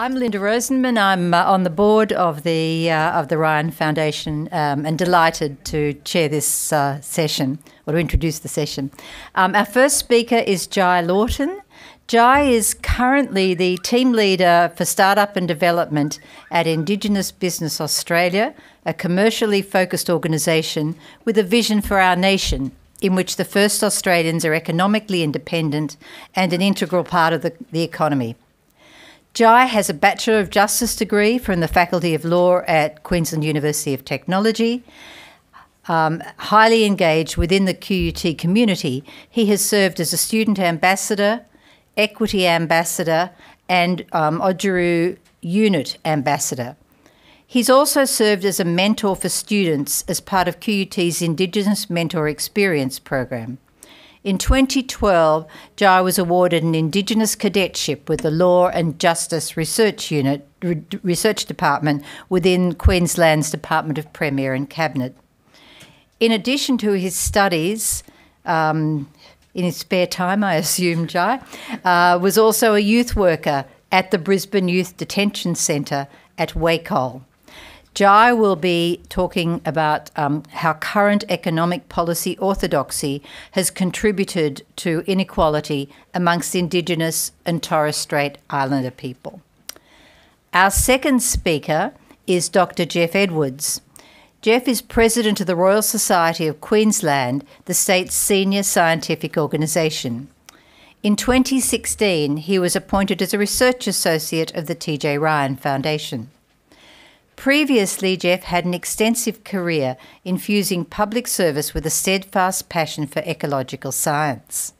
I'm Linda Rosenman. I'm on the board of the Ryan Foundation and delighted to chair this session, or to introduce the session. Our first speaker is Jai Lawton. Jai is currently the team leader for startup and development at Indigenous Business Australia, a commercially focused organisation with a vision for our nation, in which the first Australians are economically independent and an integral part of the economy. Jai has a Bachelor of Justice degree from the Faculty of Law at Queensland University of Technology. Highly engaged within the QUT community, he has served as a student ambassador, equity ambassador and Odgeru unit ambassador. He's also served as a mentor for students as part of QUT's Indigenous Mentor Experience program. In 2012, Jai was awarded an Indigenous cadetship with the Law and Justice Research Department within Queensland's Department of Premier and Cabinet. In addition to his studies, in his spare time, I assume, Jai, was also a youth worker at the Brisbane Youth Detention Centre at Wacol. Jai will be talking about how current economic policy orthodoxy has contributed to inequality amongst Indigenous and Torres Strait Islander people. Our second speaker is Dr. Jeff Edwards. Jeff is President of the Royal Society of Queensland, the state's senior scientific organisation. In 2016, he was appointed as a Research Associate of the TJRyan Foundation. Previously, Jeff had an extensive career infusing public service with a steadfast passion for ecological science.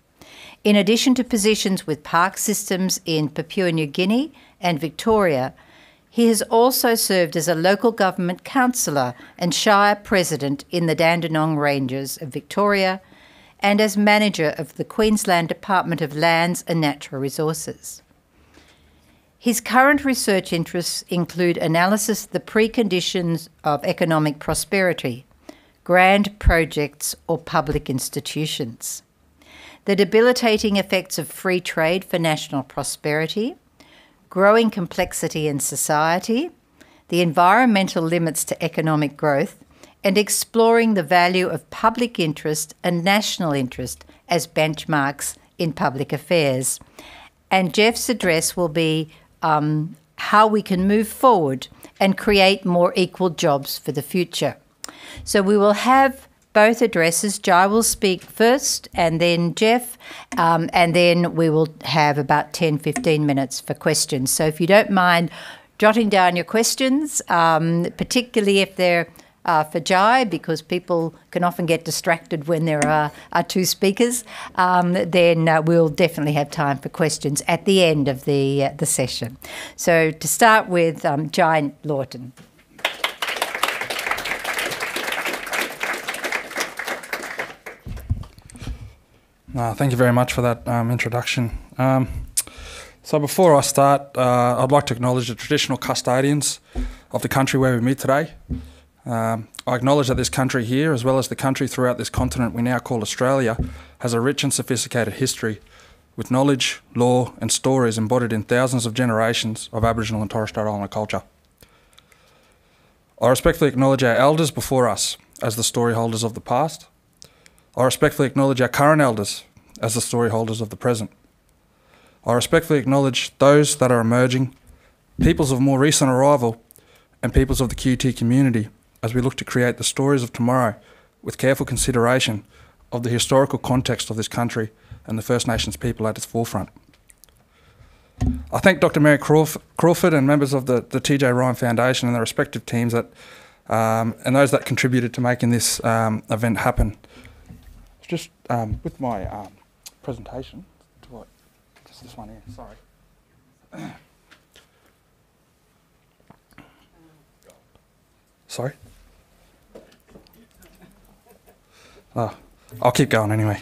In addition to positions with park systems in Papua New Guinea and Victoria, he has also served as a local government councillor and shire president in the Dandenong Ranges of Victoria and as manager of the Queensland Department of Lands and Natural Resources. His current research interests include analysis of the preconditions of economic prosperity, grand projects or public institutions, the debilitating effects of free trade for national prosperity, growing complexity in society, the environmental limits to economic growth, and exploring the value of public interest and national interest as benchmarks in public affairs. And Jeff's address will be how we can move forward and create more equal jobs for the future. So we will have both addresses. Jai will speak first and then Jeff, and then we will have about 10-15 minutes for questions. So if you don't mind jotting down your questions, particularly if they're for Jai, because people can often get distracted when there are two speakers, then we'll definitely have time for questions at the end of the session. So to start with, Jai Lawton. Thank you very much for that introduction. So before I start, I'd like to acknowledge the traditional custodians of the country where we meet today. I acknowledge that this country here, as well as the country throughout this continent we now call Australia, has a rich and sophisticated history with knowledge, law and stories embodied in thousands of generations of Aboriginal and Torres Strait Islander culture. I respectfully acknowledge our elders before us as the story holders of the past. I respectfully acknowledge our current elders as the story holders of the present. I respectfully acknowledge those that are emerging, peoples of more recent arrival and peoples of the QT community, as we look to create the stories of tomorrow with careful consideration of the historical context of this country and the First Nations people at its forefront. I thank Dr. Mary Crawford and members of the TJRyan Foundation and their respective teams and those that contributed to making this event happen. Just with my presentation, just this one here, sorry. Sorry? I'll keep going anyway.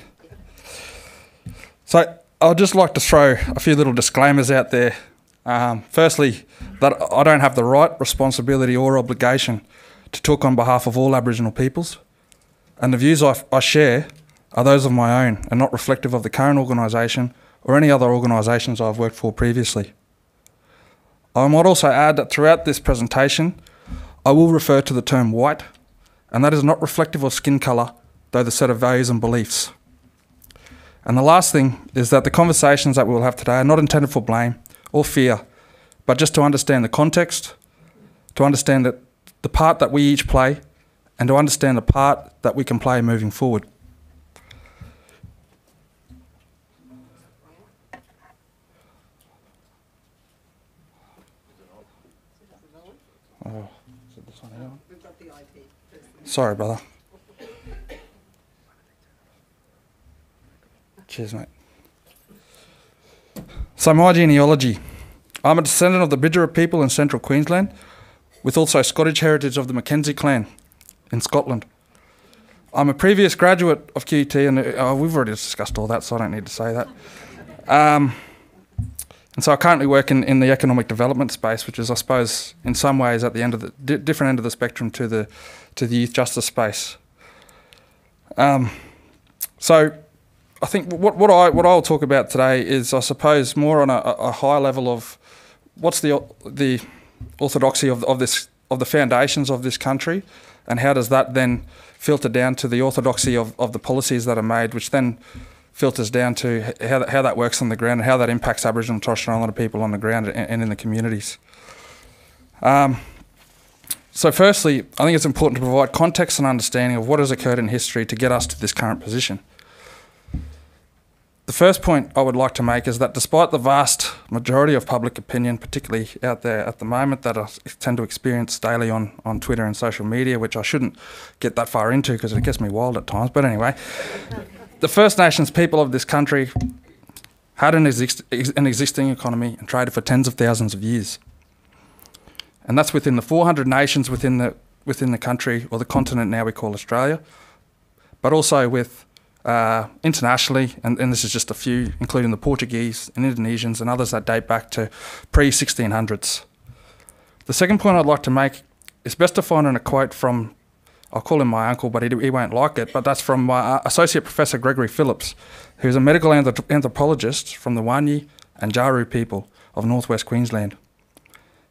So I'd just like to throw a few little disclaimers out there. Firstly, that I don't have the right, responsibility or obligation to talk on behalf of all Aboriginal peoples, and the views I share are those of my own and not reflective of the current organisation or any other organisations I've worked for previously. I might also add that throughout this presentation, I will refer to the term white, and that is not reflective of skin colour, though the set of values and beliefs. And the last thing is that the conversations that we will have today are not intended for blame or fear, but just to understand the context, to understand that the part that we each play, and to understand the part that we can play moving forward. Oh, is it this one here? We've got the IP. Sorry, brother. Cheers, mate. So my genealogy. I'm a descendant of the Bidgera people in central Queensland, with also Scottish heritage of the Mackenzie clan in Scotland. I'm a previous graduate of QUT, and we've already discussed all that, so I don't need to say that. And so I currently work in the economic development space, which is, I suppose, in some ways at the end of the different end of the spectrum to the youth justice space. So I think what I'll talk about today is, I suppose, more on a high level of what's the orthodoxy of the foundations of this country, and how does that then filter down to the orthodoxy of the policies that are made, which then filters down to how that works on the ground and how that impacts Aboriginal and Torres Strait Islander people on the ground and in the communities. So firstly, I think it's important to provide context and understanding of what has occurred in history to get us to this current position. The first point I would like to make is that despite the vast majority of public opinion, particularly out there at the moment, that I tend to experience daily on Twitter and social media, which I shouldn't get that far into because it gets me wild at times, but anyway, the First Nations people of this country had an existing economy and traded for tens of thousands of years. And that's within the 400 nations within the country, or the continent now we call Australia, but also with internationally, and this is just a few, including the Portuguese and Indonesians and others that date back to pre-1600s. The second point I'd like to make is best to find in a quote from, I'll call him my uncle, but he won't like it, but that's from my Associate Professor Gregory Phillips, who's a medical anthropologist from the Wanyi and Jaru people of northwest Queensland.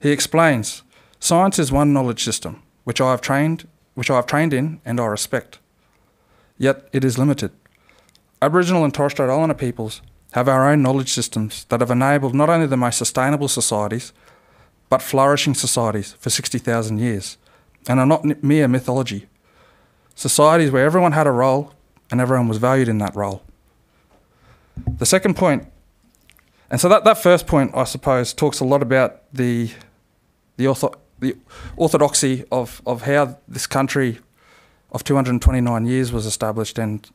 He explains, "Science is one knowledge system, which I have trained in and I respect. Yet it is limited. Aboriginal and Torres Strait Islander peoples have our own knowledge systems that have enabled not only the most sustainable societies, but flourishing societies for 60,000 years, and are not mere mythology. Societies where everyone had a role and everyone was valued in that role." The second point, and so that first point, I suppose, talks a lot about the orthodoxy of how this country of 229 years was established, and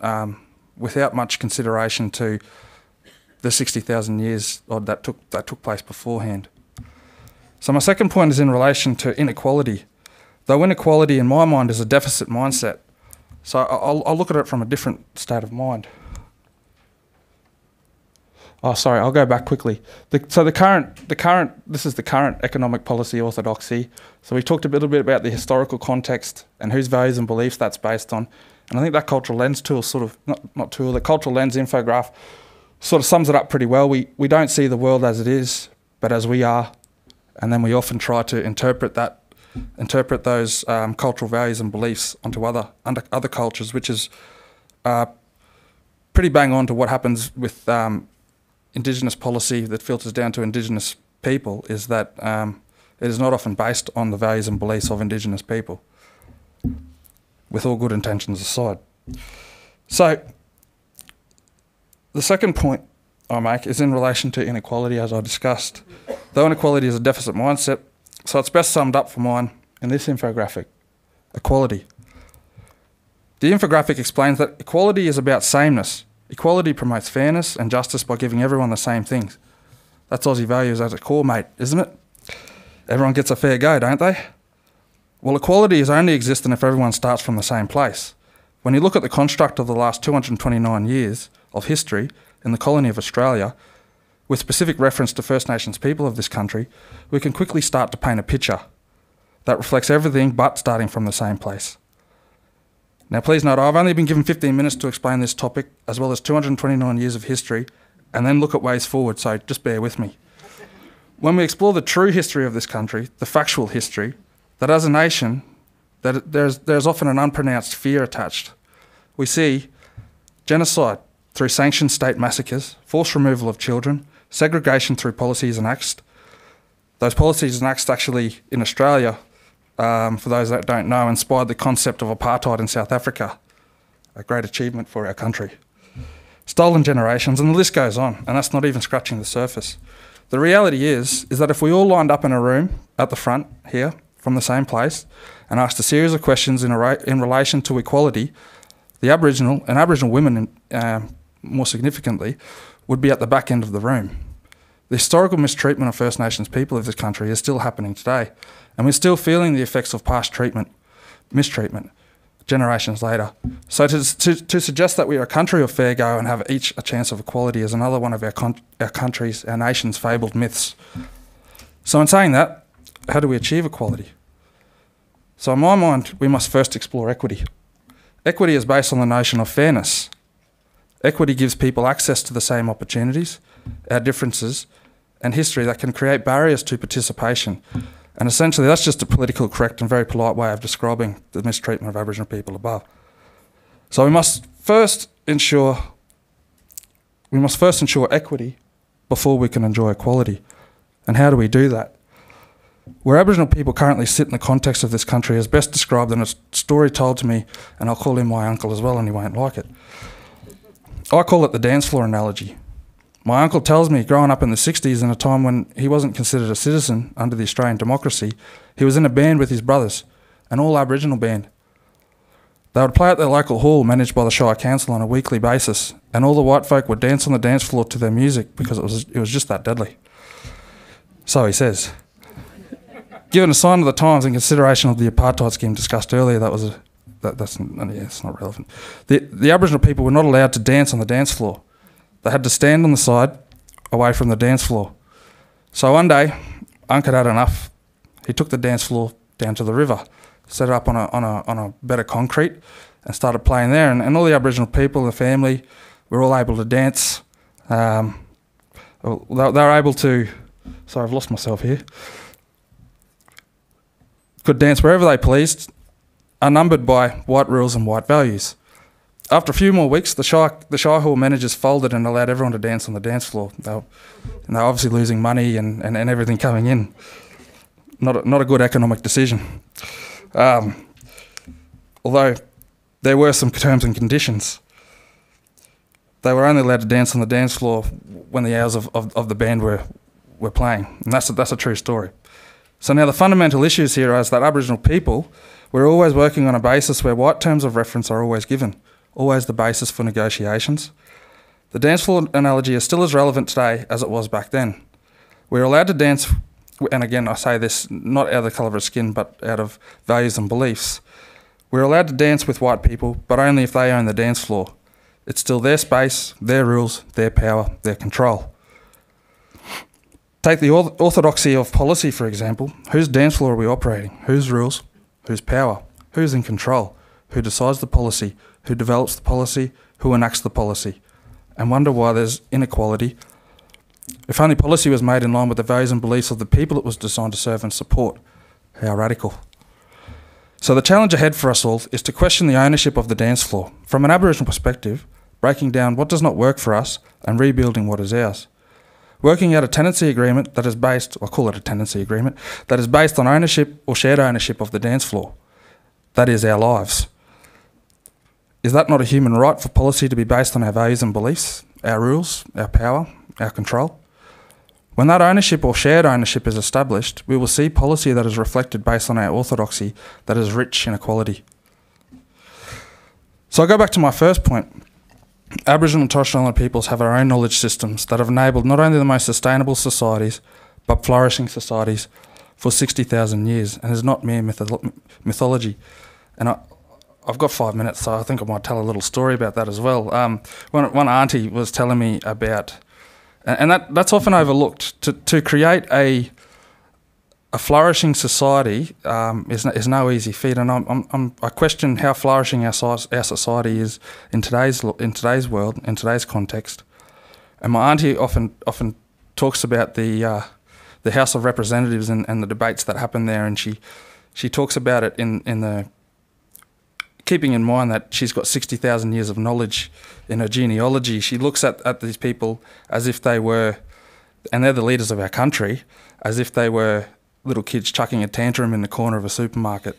without much consideration to the 60,000 years that took place beforehand. So my second point is in relation to inequality. Though inequality in my mind is a deficit mindset, so I'll look at it from a different state of mind. Oh, sorry, I'll go back quickly. This is the current economic policy orthodoxy. So we talked a little bit about the historical context and whose values and beliefs that's based on. And I think that cultural lens tool the cultural lens infograph sort of sums it up pretty well. We don't see the world as it is, but as we are. And then we often try to interpret those cultural values and beliefs onto other cultures, which is pretty bang on to what happens with Indigenous policy that filters down to Indigenous people, is that it is not often based on the values and beliefs of Indigenous people, with all good intentions aside. So the second point I make is in relation to inequality, as I discussed. Though inequality is a deficit mindset, so it's best summed up for mine in this infographic: equality. The infographic explains that equality is about sameness. Equality promotes fairness and justice by giving everyone the same things. That's Aussie values at its core, mate, isn't it? Everyone gets a fair go, don't they? Well, equality is only existent if everyone starts from the same place. When you look at the construct of the last 229 years of history in the colony of Australia, with specific reference to First Nations people of this country, we can quickly start to paint a picture that reflects everything but starting from the same place. Now, please note, I've only been given 15 minutes to explain this topic, as well as 229 years of history, and then look at ways forward, so just bear with me. when we explore the true history of this country, the factual history, that as a nation, that there's often an unpronounced fear attached. We see genocide through sanctioned state massacres, forced removal of children, segregation through policies and acts. Those policies and acts actually in Australia, for those that don't know, inspired the concept of apartheid in South Africa, a great achievement for our country. Stolen generations, and the list goes on, and that's not even scratching the surface. The reality is that if we all lined up in a room at the front here, from the same place, and asked a series of questions in relation to equality, the Aboriginal and Aboriginal women, more significantly, would be at the back end of the room. The historical mistreatment of First Nations people of this country is still happening today, and we're still feeling the effects of past mistreatment, generations later. So to suggest that we are a country of fair go and have each a chance of equality is another one of our country's, our nation's fabled myths. So in saying that, how do we achieve equality? So in my mind, we must first explore equity. Equity is based on the notion of fairness. Equity gives people access to the same opportunities, our differences, and history that can create barriers to participation. And essentially, that's just a politically correct and very polite way of describing the mistreatment of Aboriginal people above. So we must first ensure equity before we can enjoy equality. And how do we do that? Where Aboriginal people currently sit in the context of this country is best described in a story told to me, and I'll call him my uncle as well, and he won't like it. I call it the dance floor analogy. My uncle tells me, growing up in the 60s, in a time when he wasn't considered a citizen under the Australian democracy, he was in a band with his brothers, an all-Aboriginal band. They would play at their local hall managed by the Shire Council on a weekly basis, and all the white folk would dance on the dance floor to their music because it was just that deadly. So he says. Given a sign of the times in consideration of the apartheid scheme discussed earlier, it's not relevant. The Aboriginal people were not allowed to dance on the dance floor. They had to stand on the side, away from the dance floor. So one day, Unc had enough. He took the dance floor down to the river, set it up on a bed of concrete, and started playing there. And all the Aboriginal people, the family, were all able to dance. They were able to. Sorry, I've lost myself here. Could dance wherever they pleased, unnumbered by white rules and white values. After a few more weeks, the Shire Hall managers folded and allowed everyone to dance on the dance floor. They were obviously losing money and everything coming in. Not a good economic decision. Although there were some terms and conditions. They were only allowed to dance on the dance floor when the hours of the band were playing. And that's a true story. So now the fundamental issues here is that Aboriginal people, we're always working on a basis where white terms of reference are always given, always the basis for negotiations. The dance floor analogy is still as relevant today as it was back then. We're allowed to dance, and again I say this not out of the colour of skin but out of values and beliefs. We're allowed to dance with white people, but only if they own the dance floor. It's still their space, their rules, their power, their control. Take the orthodoxy of policy, for example. Whose dance floor are we operating? Whose rules? Whose power? Who's in control? Who decides the policy? Who develops the policy? Who enacts the policy? And wonder why there's inequality. If only policy was made in line with the values and beliefs of the people it was designed to serve and support. How radical. So the challenge ahead for us all is to question the ownership of the dance floor from an Aboriginal perspective, breaking down what does not work for us and rebuilding what is ours. Working out a tenancy agreement that is based, I call it a tenancy agreement, that is based on ownership or shared ownership of the dance floor. That is our lives. Is that not a human right for policy to be based on our values and beliefs, our rules, our power, our control? When that ownership or shared ownership is established, we will see policy that is reflected based on our orthodoxy that is rich in equality. So I go back to my first point. Aboriginal and Torres Strait Islander peoples have our own knowledge systems that have enabled not only the most sustainable societies, but flourishing societies for 60,000 years, and is not mere mythology. And I've got 5 minutes, so I think I might tell a little story about that as well. One auntie was telling me about, and that's often overlooked, to create a flourishing society is no easy feat, and I question how flourishing our society is in today's world, in today's context. And my auntie often talks about the the House of Representatives and the debates that happen there, and she talks about it in the keeping in mind that she's got 60,000 years of knowledge in her genealogy. She looks at these people as if they were, and they're the leaders of our country, as if they were little kids chucking a tantrum in the corner of a supermarket.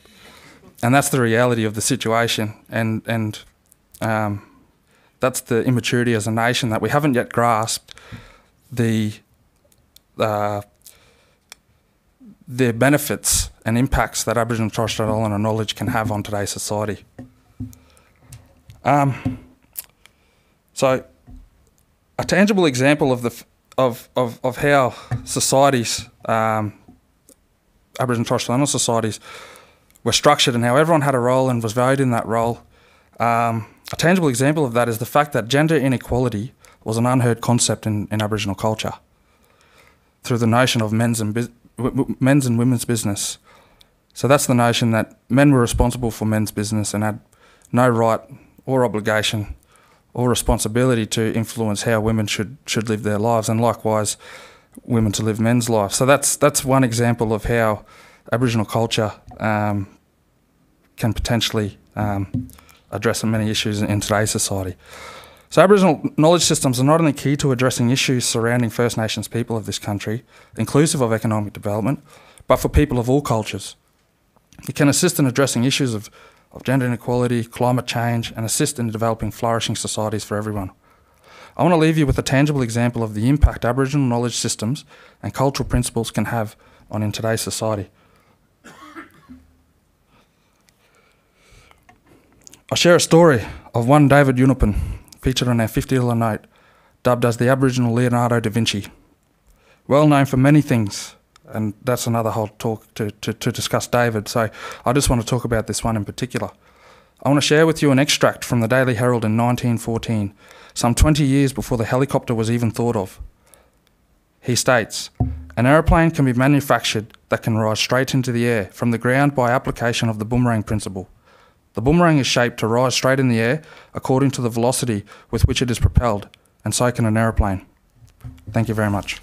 And that's the reality of the situation, and that's the immaturity as a nation, that we haven't yet grasped the benefits and impacts that Aboriginal and Torres Strait Islander knowledge can have on today's society. So, a tangible example of how societies, Aboriginal and Torres Strait Islander societies, were structured and how everyone had a role and was valued in that role. A tangible example of that is the fact that gender inequality was an unheard concept in Aboriginal culture through the notion of men's and women's business. So that's the notion that men were responsible for men's business and had no right or obligation or responsibility to influence how women should live their lives, and likewise women to live men's lives. So that's one example of how Aboriginal culture can potentially address many issues in today's society. So Aboriginal knowledge systems are not only key to addressing issues surrounding First Nations people of this country, inclusive of economic development, but for people of all cultures. It can assist in addressing issues of gender inequality, climate change, and assist in developing flourishing societies for everyone. I want to leave you with a tangible example of the impact Aboriginal knowledge systems and cultural principles can have in today's society. I share a story of one David Yunupin, featured on our $50 note, dubbed as the Aboriginal Leonardo da Vinci. Well known for many things, and that's another whole talk to discuss David, so I just want to talk about this one in particular. I want to share with you an extract from the Daily Herald in 1914, some 20 years before the helicopter was even thought of. He states, "An aeroplane can be manufactured that can rise straight into the air from the ground by application of the boomerang principle. The boomerang is shaped to rise straight in the air according to the velocity with which it is propelled, and so can an aeroplane." Thank you very much.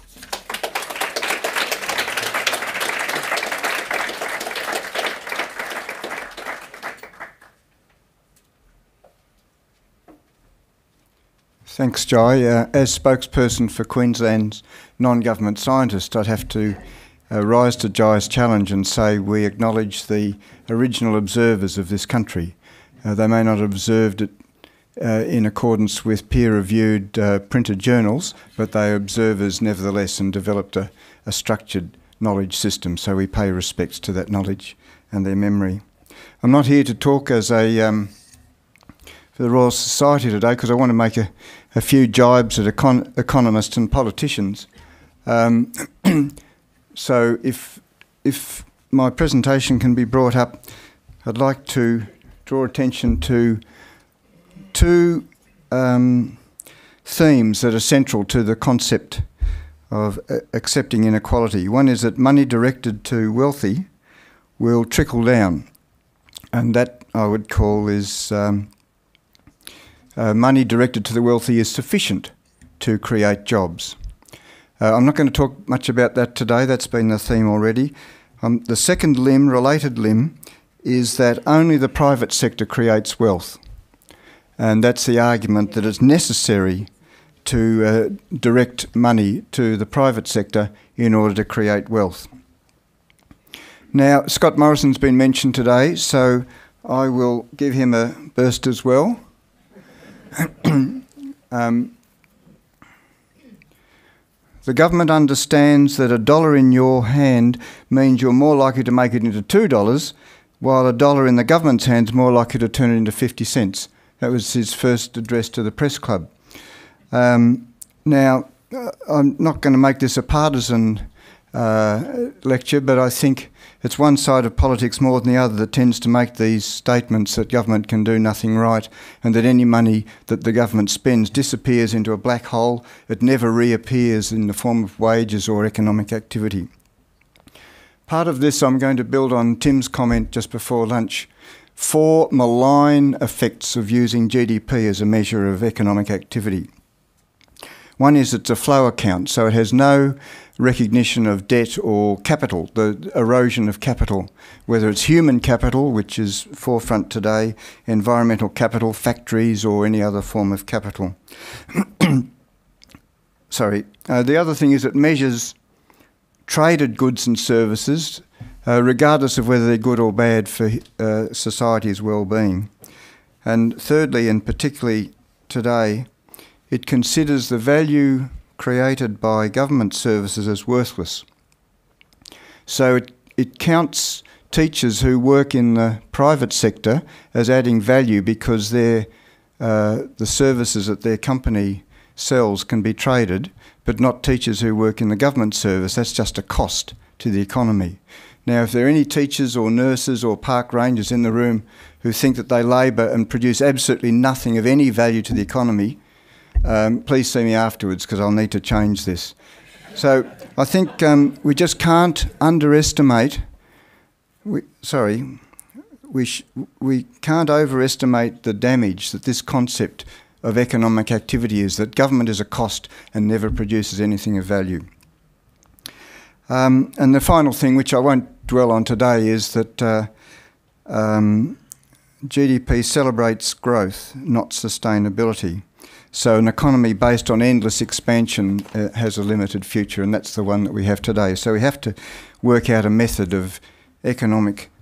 Thanks, Jai. As spokesperson for Queensland's non-government scientists, I'd have to rise to Jai's challenge and say we acknowledge the original observers of this country. They may not have observed it in accordance with peer-reviewed printed journals, but they are observers nevertheless and developed a structured knowledge system, so we pay respects to that knowledge and their memory. I'm not here to talk as for the Royal Society today because I want to make a few jibes at economists and politicians. So if my presentation can be brought up, I'd like to draw attention to two themes that are central to the concept of accepting inequality. One is that money directed to wealthy will trickle down, and that I would call is money directed to the wealthy is sufficient to create jobs. I'm not going to talk much about that today, that's been the theme already. The second limb, related limb, is that only the private sector creates wealth. And that's the argument that it's necessary to direct money to the private sector in order to create wealth. Now, Scott Morrison's been mentioned today, so I will give him a burst as well. The government understands that $1 in your hand means you're more likely to make it into $2, while $1 in the government's hand is more likely to turn it into 50 cents. That was his first address to the press club. Now, I'm not going to make this a partisan lecture, but I think it's one side of politics more than the other that tends to make these statements that government can do nothing right and that any money that the government spends disappears into a black hole. It never reappears in the form of wages or economic activity. Part of this I'm going to build on Tim's comment just before lunch. 4 malign effects of using GDP as a measure of economic activity. One is it's a flow account, so it has no recognition of debt or capital, the erosion of capital, whether it's human capital, which is forefront today, environmental capital, factories, or any other form of capital. Sorry. The other thing is it measures traded goods and services, regardless of whether they're good or bad for society's well-being. And thirdly, and particularly today, it considers the value created by government services as worthless. So it counts teachers who work in the private sector as adding value because the services that their company sells can be traded, but not teachers who work in the government service. That's just a cost to the economy. Now, if there are any teachers or nurses or park rangers in the room who think that they labour and produce absolutely nothing of any value to the economy, please see me afterwards because I'll need to change this. So I think we just can't underestimate, we can't overestimate the damage that this concept of economic activity is, that government is a cost and never produces anything of value. And the final thing, which I won't dwell on today, is that GDP celebrates growth, not sustainability. So an economy based on endless expansion has a limited future, and that's the one that we have today. So we have to work out a method of economic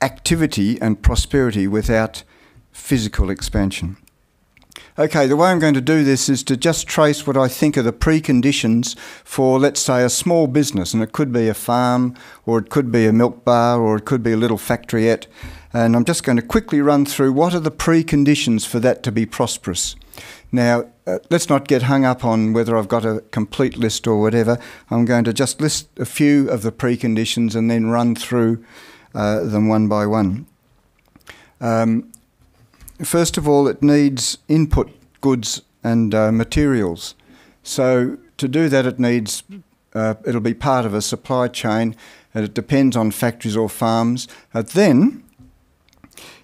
activity and prosperity without physical expansion. Okay, the way I'm going to do this is to just trace what I think are the preconditions for, let's say, a small business, and it could be a farm, or it could be a milk bar, or it could be a little factoryette, and I'm just going to quickly run through what are the preconditions for that to be prosperous. Now, let's not get hung up on whether I've got a complete list or whatever. I'm going to just list a few of the preconditions and then run through them one by one. First of all, it needs input goods and materials. So to do that, it needs, it'll be part of a supply chain, and it depends on factories or farms. Then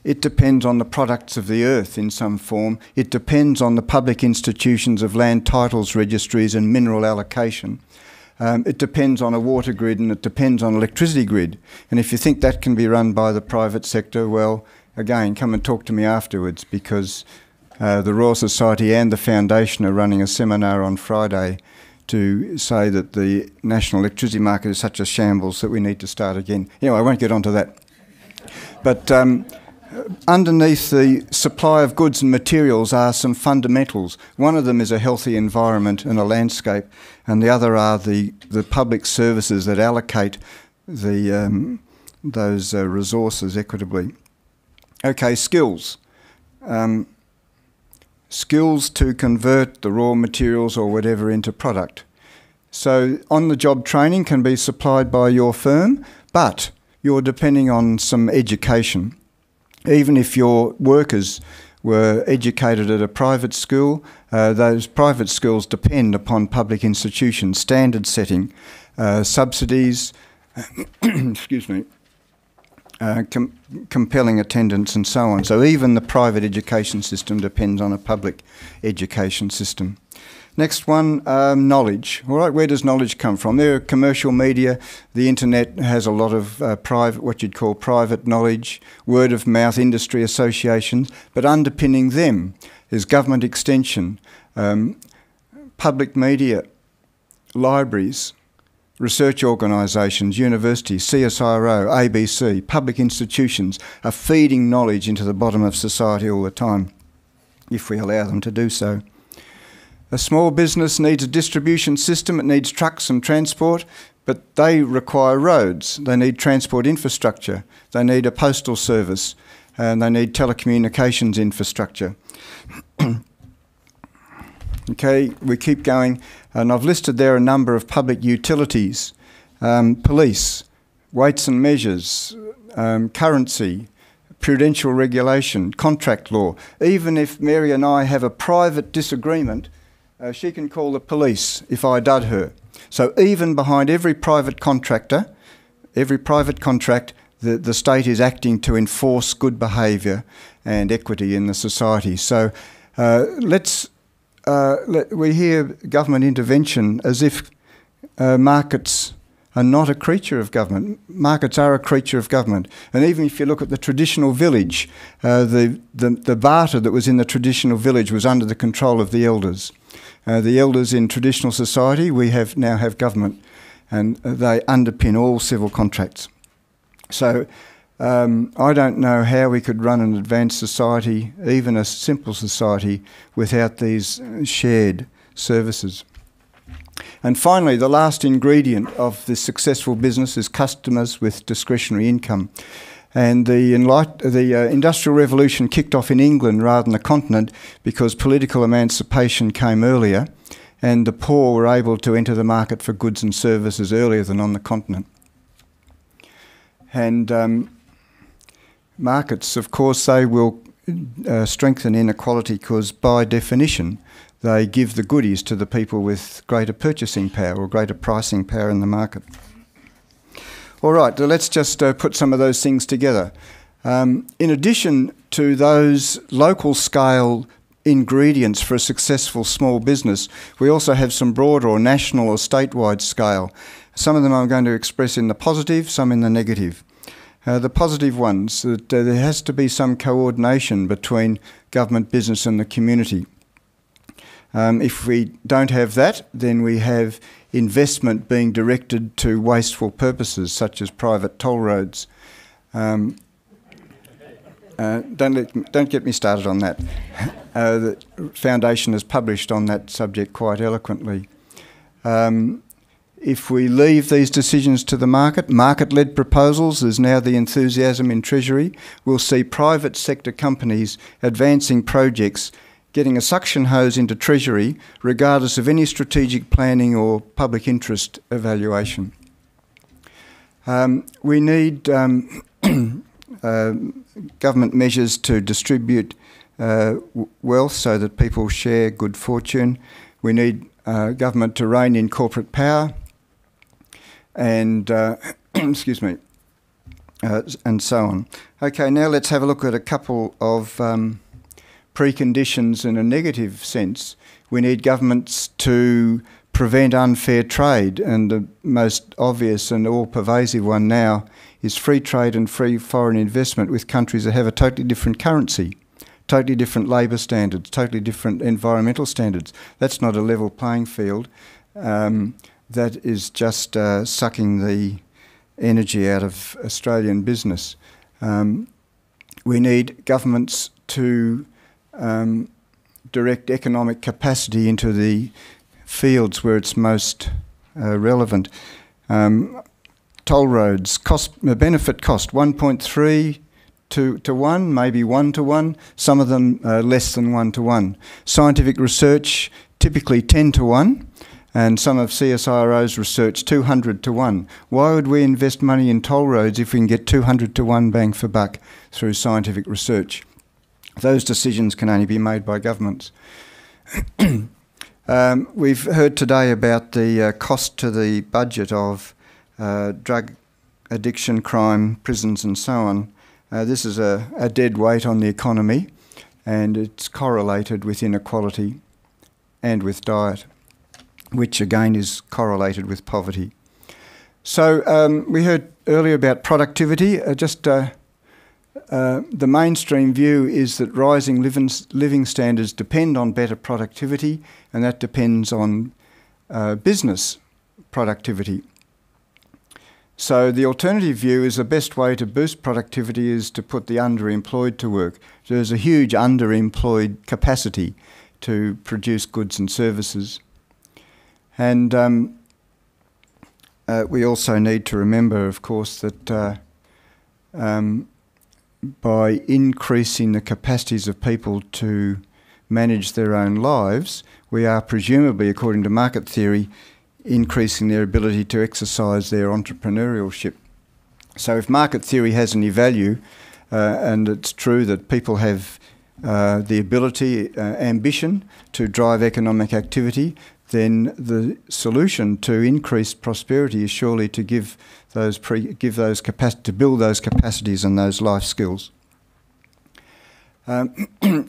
it depends on the products of the earth in some form. It depends on the public institutions of land titles registries and mineral allocation. It depends on a water grid, and it depends on electricity grid. And if you think that can be run by the private sector, well, again, come and talk to me afterwards, because the Royal Society and the Foundation are running a seminar on Friday to say that the national electricity market is such a shambles that we need to start again. Anyway, I won't get onto that. But underneath the supply of goods and materials are some fundamentals. One of them is a healthy environment and a landscape, and the other are the public services that allocate those resources equitably. Okay, skills. Skills to convert the raw materials or whatever into product. So on-the-job training can be supplied by your firm, but you're depending on some education. Even if your workers were educated at a private school, those private schools depend upon public institutions, standard setting, subsidies, excuse me, compelling attendance and so on. So even the private education system depends on a public education system. Next one, knowledge. All right, where does knowledge come from? There are commercial media. The internet has a lot of private, what you'd call private knowledge, word of mouth, industry associations, but underpinning them is government extension, public media, libraries, research organisations, universities, CSIRO, ABC, public institutions are feeding knowledge into the bottom of society all the time, if we allow them to do so. A small business needs a distribution system, it needs trucks and transport, but they require roads, they need transport infrastructure, they need a postal service, and they need telecommunications infrastructure. Okay, we keep going, and I've listed there a number of public utilities, police, weights and measures, currency, prudential regulation, contract law. Even if Mary and I have a private disagreement, she can call the police if I dud her. So even behind every private contractor, every private contract, the state is acting to enforce good behaviour and equity in the society. So let's we hear government intervention as if markets are not a creature of government. Markets are a creature of government. And even if you look at the traditional village, the barter that was in the traditional village was under the control of the elders. The elders in traditional society, we now have government, and they underpin all civil contracts. So I don't know how we could run an advanced society, even a simple society, without these shared services. And finally, the last ingredient of this successful business is customers with discretionary income. And the Industrial Revolution kicked off in England rather than the continent because political emancipation came earlier, and the poor were able to enter the market for goods and services earlier than on the continent. And markets, of course, they will strengthen inequality because by definition they give the goodies to the people with greater purchasing power or greater pricing power in the market. All right, let's just put some of those things together. In addition to those local scale ingredients for a successful small business, we also have some broader or national or statewide scale. Some of them I'm going to express in the positive, some in the negative. The positive ones, that there has to be some coordination between government, business and the community. If we don't have that, then we have investment being directed to wasteful purposes, such as private toll roads. Don't get me started on that. The Foundation has published on that subject quite eloquently. If we leave these decisions to the market-led proposals, there's now the enthusiasm in Treasury, we'll see private sector companies advancing projects, getting a suction hose into Treasury, regardless of any strategic planning or public interest evaluation. We need government measures to distribute wealth so that people share good fortune. We need government to rein in corporate power, and excuse me, and so on. Okay, now let's have a look at a couple of preconditions in a negative sense. We need governments to prevent unfair trade, and the most obvious and all-pervasive one now is free trade and free foreign investment with countries that have a totally different currency, totally different labour standards, totally different environmental standards. That's not a level playing field. That is just sucking the energy out of Australian business. We need governments to direct economic capacity into the fields where it's most relevant. Toll roads, benefit cost 1.3 to 1, maybe 1 to 1, some of them less than 1 to 1. Scientific research, typically 10 to 1, and some of CSIRO's research 200 to 1. Why would we invest money in toll roads if we can get 200 to 1 bang for buck through scientific research? Those decisions can only be made by governments. We've heard today about the cost to the budget of drug addiction, crime, prisons and so on. This is a dead weight on the economy, and it's correlated with inequality and with diet, which again is correlated with poverty. So we heard earlier about productivity. The mainstream view is that rising living standards depend on better productivity, and that depends on business productivity. So the alternative view is the best way to boost productivity is to put the underemployed to work. There's a huge underemployed capacity to produce goods and services. And we also need to remember, of course, that by increasing the capacities of people to manage their own lives, we are presumably, according to market theory, increasing their ability to exercise their entrepreneurship. So if market theory has any value, and it's true that people have the ability, ambition to drive economic activity, then the solution to increased prosperity is surely to build those capacities and those life skills.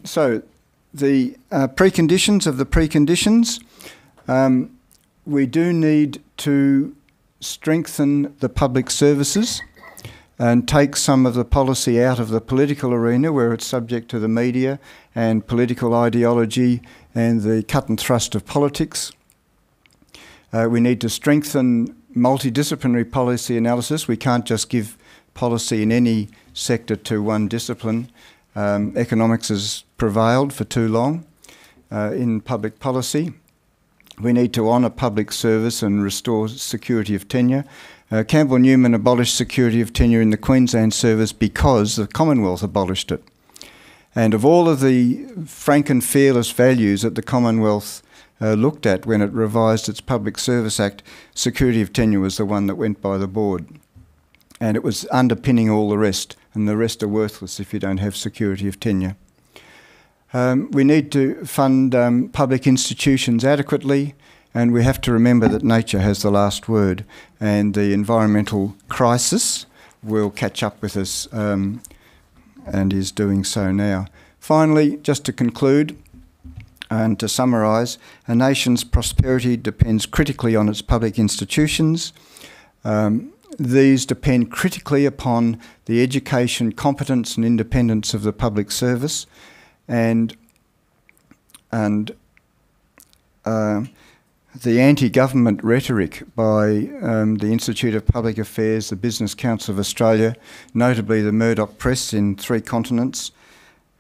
So the preconditions of the preconditions. We do need to strengthen the public services and take some of the policy out of the political arena where it's subject to the media and political ideology and the cut and thrust of politics. We need to strengthen multidisciplinary policy analysis. We can't just give policy in any sector to one discipline. Economics has prevailed for too long in public policy. We need to honour public service and restore security of tenure. Campbell Newman abolished security of tenure in the Queensland Service because the Commonwealth abolished it. And of all of the frank and fearless values that the Commonwealth looked at when it revised its Public Service Act, security of tenure was the one that went by the board. And it was underpinning all the rest, and the rest are worthless if you don't have security of tenure. We need to fund public institutions adequately, and we have to remember that nature has the last word, and the environmental crisis will catch up with us and is doing so now. Finally, just to conclude and to summarise, a nation's prosperity depends critically on its public institutions. These depend critically upon the education, competence and independence of the public service, and the anti-government rhetoric by the Institute of Public Affairs, the Business Council of Australia, notably the Murdoch Press in 3 continents,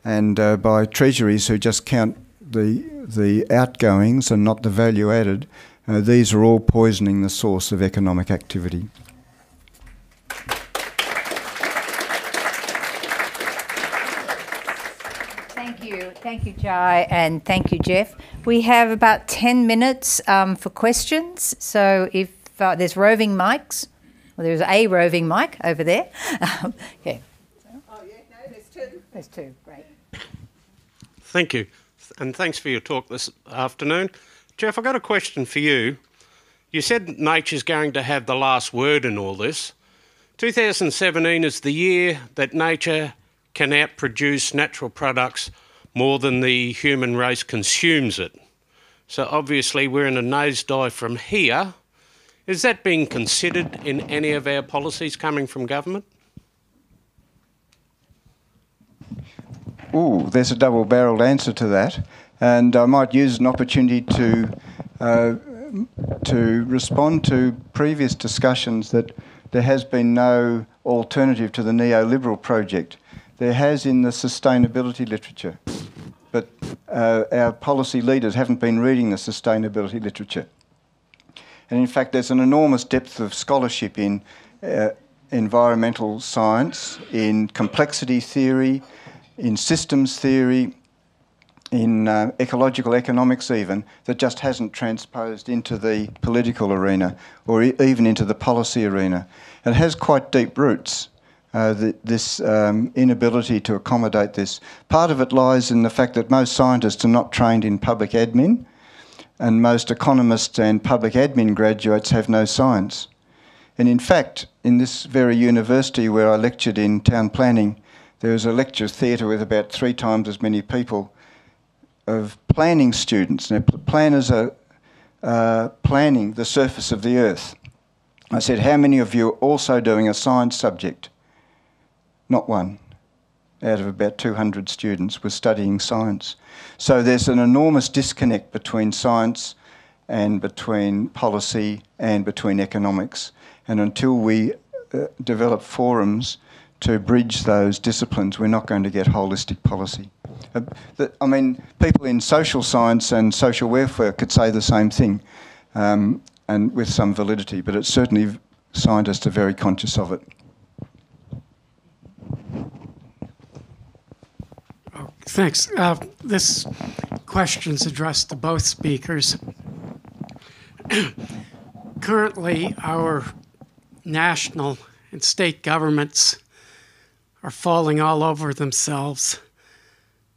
and by treasuries who just count the outgoings and not the value added, these are all poisoning the source of economic activity. Thank you, Jai, and thank you, Jeff. We have about 10 minutes for questions. So if there's roving mics, well, there's a roving mic over there. Okay. Oh, yeah, no, there's 2. There's 2, great. Thank you, and thanks for your talk this afternoon. Jeff, I've got a question for you. You said nature's going to have the last word in all this. 2017 is the year that nature can outproduce natural products more than the human race consumes it. So obviously we're in a nosedive from here. Is that being considered in any of our policies coming from government? Ooh, there's a double-barrelled answer to that, and I might use an opportunity to respond to previous discussions that there has been no alternative to the neoliberal project. There has in the sustainability literature, but our policy leaders haven't been reading the sustainability literature. And in fact, there's an enormous depth of scholarship in environmental science, in complexity theory, in systems theory, in ecological economics even, that just hasn't transposed into the political arena or even into the policy arena. It has quite deep roots. This inability to accommodate this. Part of it lies in the fact that most scientists are not trained in public admin, and most economists and public admin graduates have no science. And in fact, in this very university where I lectured in town planning, there was a lecture theatre with about 3 times as many people of planning students. Now, planners are planning the surface of the earth. I said, how many of you are also doing a science subject? Not one out of about 200 students was studying science. So there's an enormous disconnect between science and between policy and between economics. And until we develop forums to bridge those disciplines, we're not going to get holistic policy. I mean, people in social science and social welfare could say the same thing, and with some validity, but it's certainly scientists are very conscious of it. Thanks. This question's addressed to both speakers. Currently, our national and state governments are falling all over themselves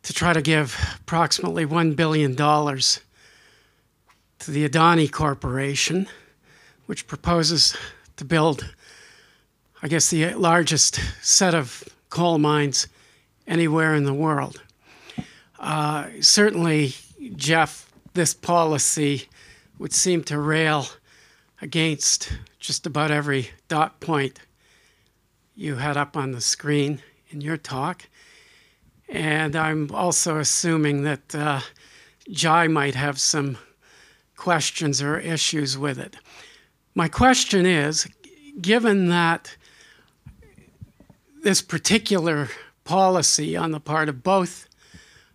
to try to give approximately $1 billion to the Adani Corporation, which proposes to build, I guess, the largest set of coal mines anywhere in the world. Certainly, Jeff, this policy would seem to rail against just about every dot point you had up on the screen in your talk. And I'm also assuming that Jai might have some questions or issues with it. My question is, given that this particular policy on the part of both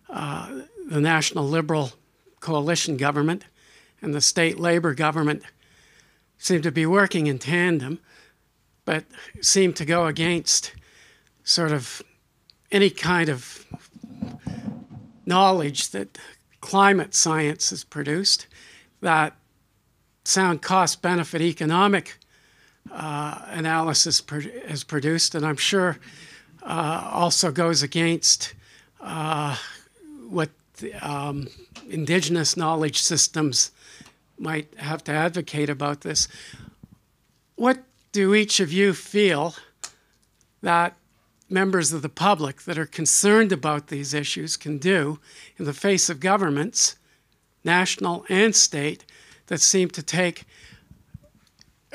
the National Liberal Coalition government and the state Labour government seem to be working in tandem, but seem to go against sort of any kind of knowledge that climate science has produced, that sound cost-benefit economic analysis has produced, and I'm sure also goes against what Indigenous knowledge systems might have to advocate about this. What do each of you feel that members of the public that are concerned about these issues can do in the face of governments, national and state, that seem to take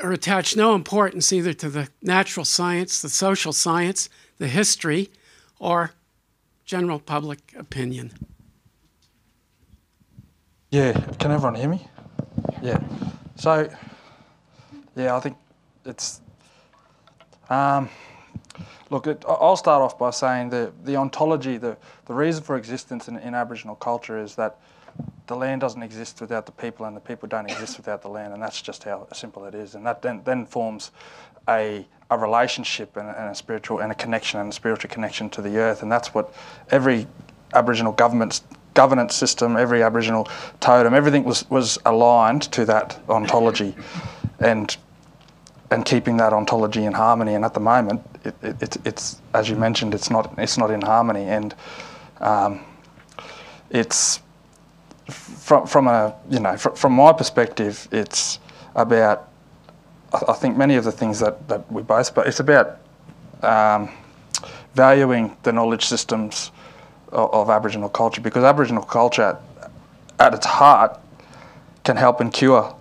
or attach no importance either to the natural science, the social science, the history, or general public opinion? Yeah, can everyone hear me? Yeah. So, yeah, I think it's... look, I'll start off by saying the ontology, the reason for existence in Aboriginal culture is that the land doesn't exist without the people and the people don't exist without the land, and that's just how simple it is. And that then forms a relationship and a spiritual and a connection and a spiritual connection to the earth, and that's what every Aboriginal governance system, every Aboriginal totem, everything was aligned to that ontology, and keeping that ontology in harmony. And at the moment, it's as you mentioned, it's not in harmony, and it's from my perspective, it's about, I think many of the things that we both, but it's about valuing the knowledge systems of Aboriginal culture, because Aboriginal culture at its heart can help and cure,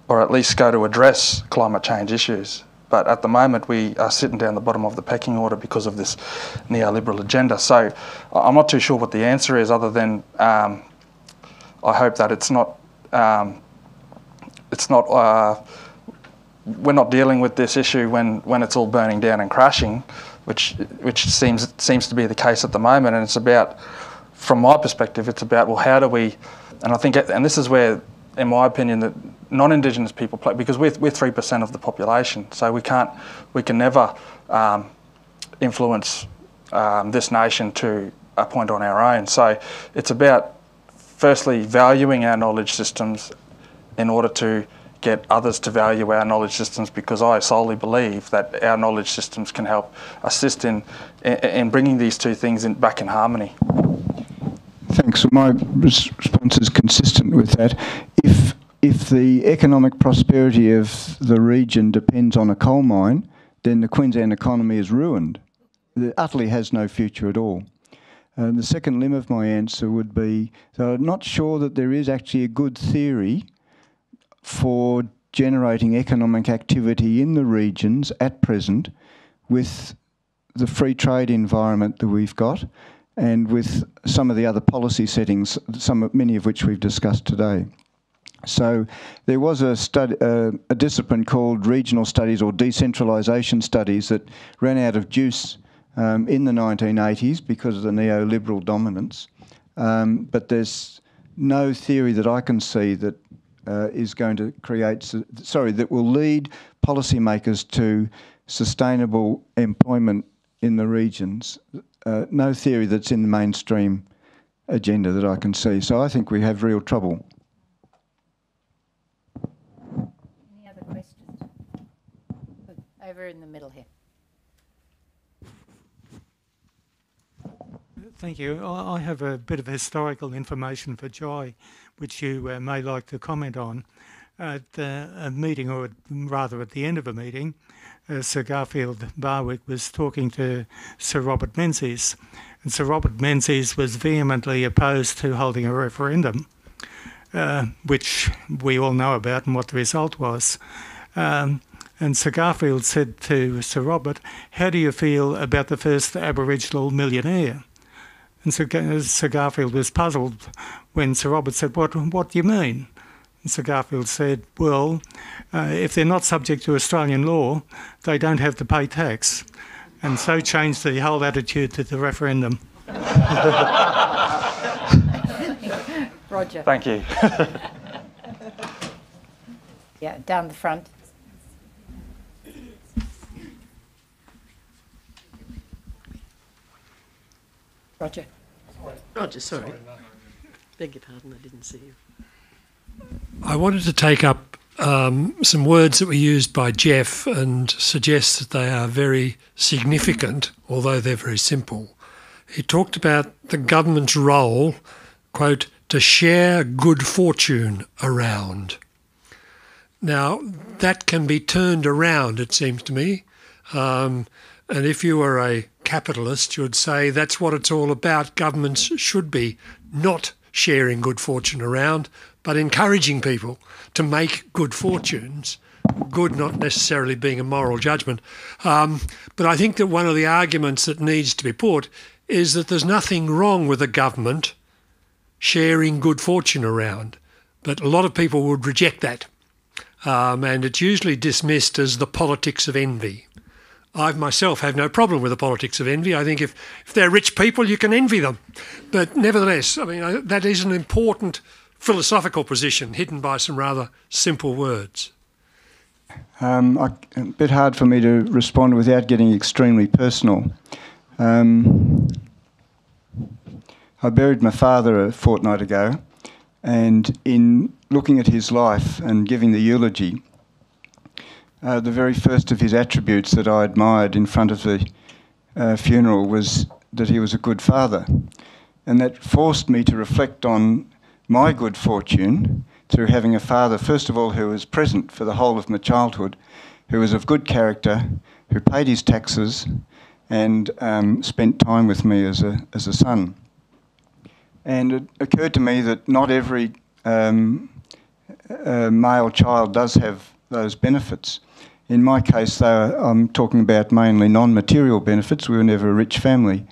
or at least go to address climate change issues. But at the moment we are sitting down the bottom of the pecking order because of this neoliberal agenda. So I'm not too sure what the answer is, other than I hope that it's not we're not dealing with this issue when it's all burning down and crashing, which seems to be the case at the moment. And it's about, from my perspective, it's about, well, how do we, and I think, and this is where, in my opinion, that non-Indigenous people play, because we're 3% of the population, so we can never influence this nation to a point on our own. So it's about firstly valuing our knowledge systems in order to get others to value our knowledge systems, because I solely believe that our knowledge systems can help assist in bringing these two things back in harmony. Thanks. My response is consistent with that. If the economic prosperity of the region depends on a coal mine, then the Queensland economy is ruined. It utterly has no future at all. The second limb of my answer would be that I'm not sure that there is actually a good theory for generating economic activity in the regions at present with the free trade environment that we've got, and with some of the other policy settings, many of which we've discussed today. So there was a discipline called regional studies or decentralisation studies that ran out of juice in the 1980s because of the neoliberal dominance. But there's no theory that I can see that is going to that will lead policymakers to sustainable employment in the regions. No theory that's in the mainstream agenda that I can see. So I think we have real trouble. Any other questions? Over in the middle here. Thank you. I have a bit of historical information for Jai, which you may like to comment on. at a meeting, or rather at the end of a meeting, Sir Garfield Barwick was talking to Sir Robert Menzies, and Sir Robert Menzies was vehemently opposed to holding a referendum, which we all know about and what the result was. And Sir Garfield said to Sir Robert, "How do you feel about the first Aboriginal millionaire?" And Sir Garfield was puzzled when Sir Robert said, What do you mean?" And Sir Garfield said, "Well, if they're not subject to Australian law, they don't have to pay tax." And so changed the whole attitude to the referendum. Roger. Thank you. Yeah, down the front. Roger. Roger, sorry. Beg your pardon, I didn't see you. I wanted to take up some words that were used by Jeff and suggest that they are very significant, although they're very simple. He talked about the government's role, quote, to share good fortune around. Now, that can be turned around, it seems to me. And if you were a capitalist, you would say that's what it's all about. Governments should be not sharing good fortune around, but encouraging people to make good fortunes. Good not necessarily being a moral judgment. But I think that one of the arguments that needs to be put is that there's nothing wrong with a government sharing good fortune around. But a lot of people would reject that. And it's usually dismissed as the politics of envy. I myself have no problem with the politics of envy. I think if they're rich people, you can envy them. But nevertheless, I mean, that is an important philosophical position hidden by some rather simple words. A bit hard for me to respond without getting extremely personal. I buried my father a fortnight ago, and in looking at his life and giving the eulogy, the very first of his attributes that I admired in front of the funeral was that he was a good father. And that forced me to reflect on my good fortune through having a father, first of all, who was present for the whole of my childhood, who was of good character, who paid his taxes and spent time with me as a son. And it occurred to me that not every male child does have those benefits. In my case, though, I'm talking about mainly non-material benefits. We were never a rich family.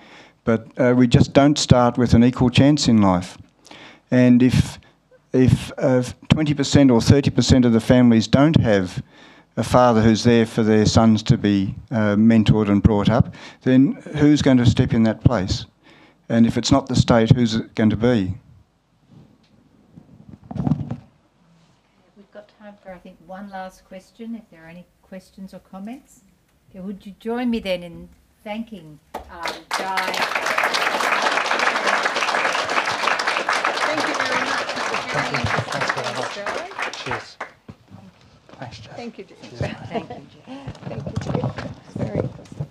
But we just don't start with an equal chance in life. And if 20% or 30% of the families don't have a father who's there for their sons to be mentored and brought up, then who's going to step in that place? And if it's not the state, who's it going to be? We've got time for, I think, one last question, if there are any questions or comments. Okay, would you join me then in thanking Jai? Thank you very much. Thanks, Jai. Cheers. Thanks, Jeff. Thank you, Jeff. Thank you, Jai. Thank you, Jeff. It's very interesting.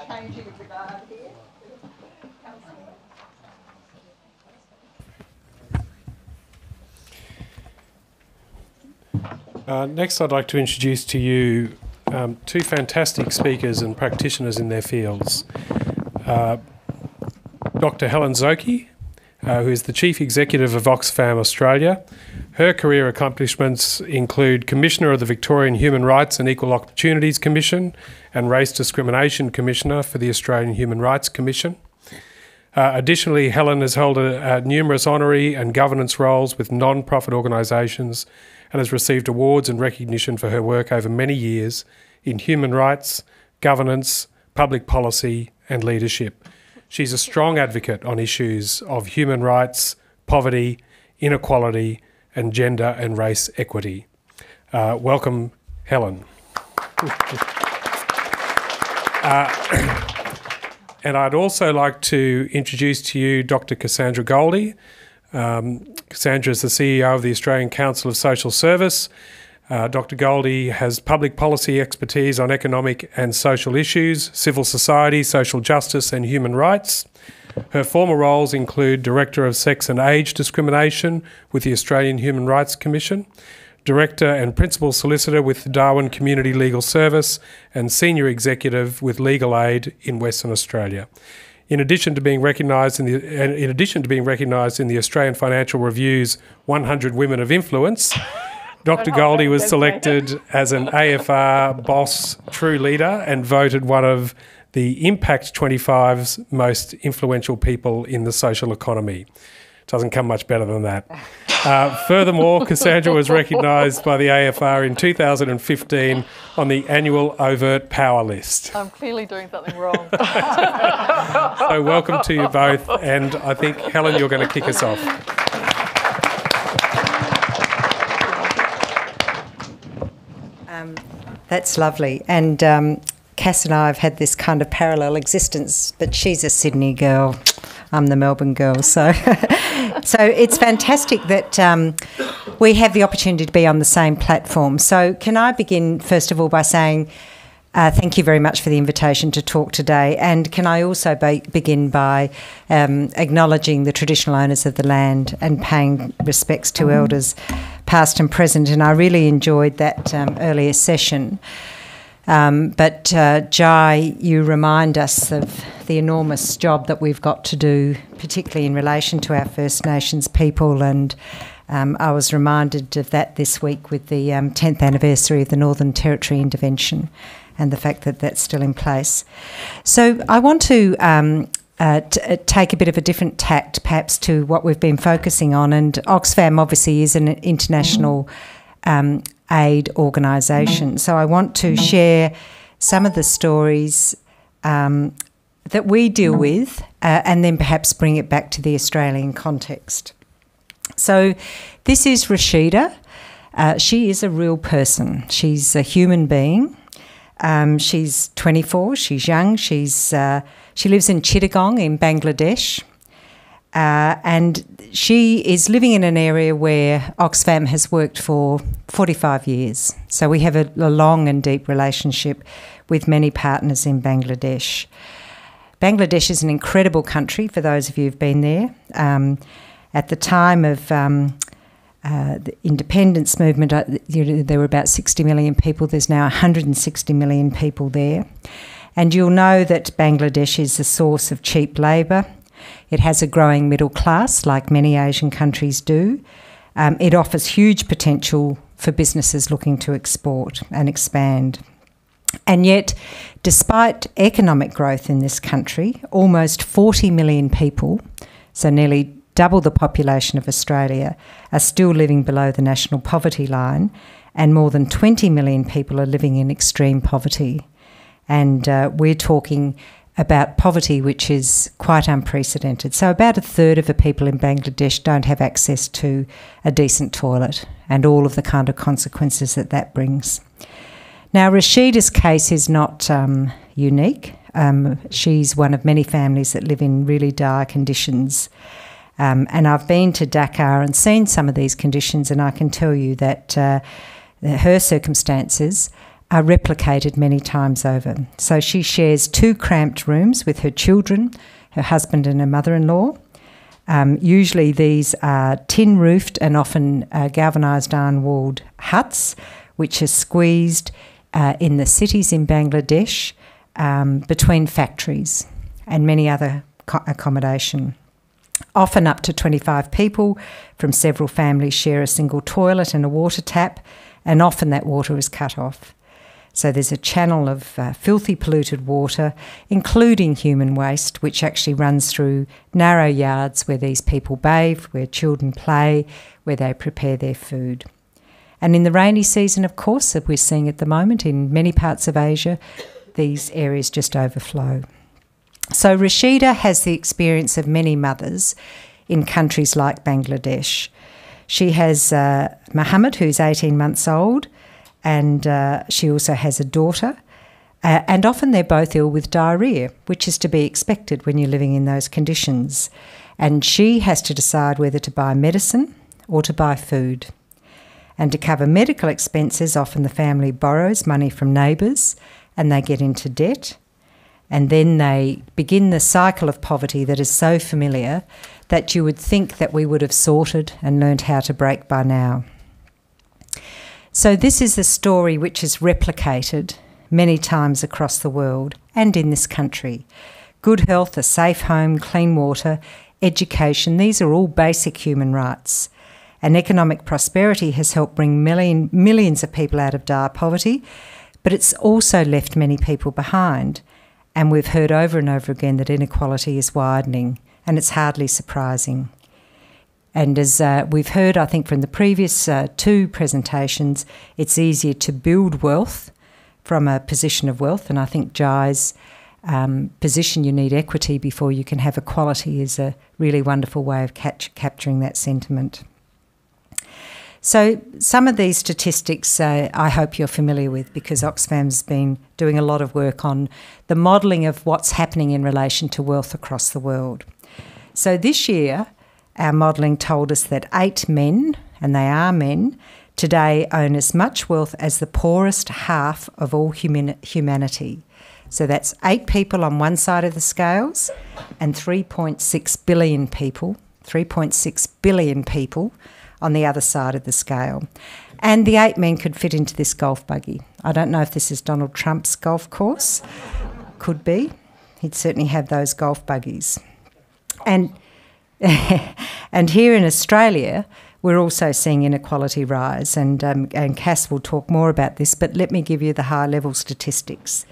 Changing of the guard here. Next, I'd like to introduce to you two fantastic speakers and practitioners in their fields. Dr. Helen Zoki, who is the Chief Executive of Oxfam Australia. Her career accomplishments include Commissioner of the Victorian Human Rights and Equal Opportunities Commission and Race Discrimination Commissioner for the Australian Human Rights Commission. Additionally, Helen has held numerous honorary and governance roles with non-profit organisations and has received awards and recognition for her work over many years in human rights, governance, public policy and leadership. She's a strong advocate on issues of human rights, poverty, inequality and gender and race equity. Welcome, And I'd also like to introduce to you Dr. Cassandra Goldie. Cassandra is the CEO of the Australian Council of Social Service. Dr. Goldie has public policy expertise on economic and social issues, civil society, social justice and human rights. Her former roles include Director of Sex and Age Discrimination with the Australian Human Rights Commission, Director and Principal Solicitor with the Darwin Community Legal Service, and Senior Executive with Legal Aid in Western Australia. In addition to being recognised in the Australian Financial Review's 100 Women of Influence, Dr. Goldie was selected as an AFR Boss True Leader and voted one of the Impact 25's most influential people in the social economy. Doesn't come much better than that. Furthermore, Cassandra was recognised by the AFR in 2015 on the annual Overt Power List. I'm clearly doing something wrong. So welcome to you both, and I think, Helen, you're going to kick us off. That's lovely. And Cass and I have had this kind of parallel existence, but she's a Sydney girl. I'm the Melbourne girl. So it's fantastic that we have the opportunity to be on the same platform. So can I begin, first of all, by saying thank you very much for the invitation to talk today. And can I also begin by acknowledging the traditional owners of the land and paying respects to elders past and present. And I really enjoyed that earlier session. But Jai, you remind us of the enormous job that we've got to do, particularly in relation to our First Nations people. And I was reminded of that this week with the 10th anniversary of the Northern Territory intervention and the fact that that's still in place. So I want to take a bit of a different tact perhaps to what we've been focusing on. And Oxfam obviously is an international aid organisation. So I want to share some of the stories that we deal with and then perhaps bring it back to the Australian context. So this is Rashida. She is a real person. She's a human being. She's 24. She's young. She lives in Chittagong in Bangladesh. And she is living in an area where Oxfam has worked for 45 years. So we have a long and deep relationship with many partners in Bangladesh. Bangladesh is an incredible country for those of you who've been there. At the time of the independence movement, there were about 60 million people. There's now 160 million people there. And you'll know that Bangladesh is a source of cheap labour. It has a growing middle class, like many Asian countries do. It offers huge potential for businesses looking to export and expand. And yet, despite economic growth in this country, almost 40 million people, so nearly double the population of Australia, are still living below the national poverty line, and more than 20 million people are living in extreme poverty. And we're talking about poverty which is quite unprecedented. So about a third of the people in Bangladesh don't have access to a decent toilet, and all of the kind of consequences that brings. Now, Rashida's case is not unique. She's one of many families that live in really dire conditions. And I've been to Dakar and seen some of these conditions, and I can tell you that her circumstances are replicated many times over. So she shares 2 cramped rooms with her children, her husband and her mother-in-law. Usually these are tin-roofed and often galvanised iron-walled huts, which are squeezed in the cities in Bangladesh between factories and many other accommodation. Often up to 25 people from several families share a single toilet and a water tap, and often that water is cut off. So there's a channel of filthy, polluted water, including human waste, which actually runs through narrow yards where these people bathe, where children play, where they prepare their food. And in the rainy season, of course, that we're seeing at the moment in many parts of Asia, these areas just overflow. So Rashida has the experience of many mothers in countries like Bangladesh. She has Muhammad, who's 18 months old, and she also has a daughter. And often they're both ill with diarrhoea, which is to be expected when you're living in those conditions. And she has to decide whether to buy medicine or to buy food. And to cover medical expenses, often the family borrows money from neighbours and they get into debt. And then they begin the cycle of poverty that is so familiar that you would think that we would have sorted and learned how to break by now. So this is a story which is replicated many times across the world and in this country. Good health, a safe home, clean water, education, these are all basic human rights. And economic prosperity has helped bring millions of people out of dire poverty, but it's also left many people behind. And we've heard over and over again that inequality is widening, and it's hardly surprising. And as we've heard, I think, from the previous two presentations, it's easier to build wealth from a position of wealth. And I think Jai's position, you need equity before you can have equality, is a really wonderful way of capturing that sentiment. So some of these statistics I hope you're familiar with, because Oxfam's been doing a lot of work on the modelling of what's happening in relation to wealth across the world. So this year, our modelling told us that 8 men, and they are men, today own as much wealth as the poorest half of all humanity. So that's 8 people on one side of the scales and 3.6 billion people, 3.6 billion people on the other side of the scale. And the 8 men could fit into this golf buggy. I don't know if this is Donald Trump's golf course. Could be. He'd certainly have those golf buggies. And and here in Australia, we're also seeing inequality rise, and Cass will talk more about this, but let me give you the high-level statistics.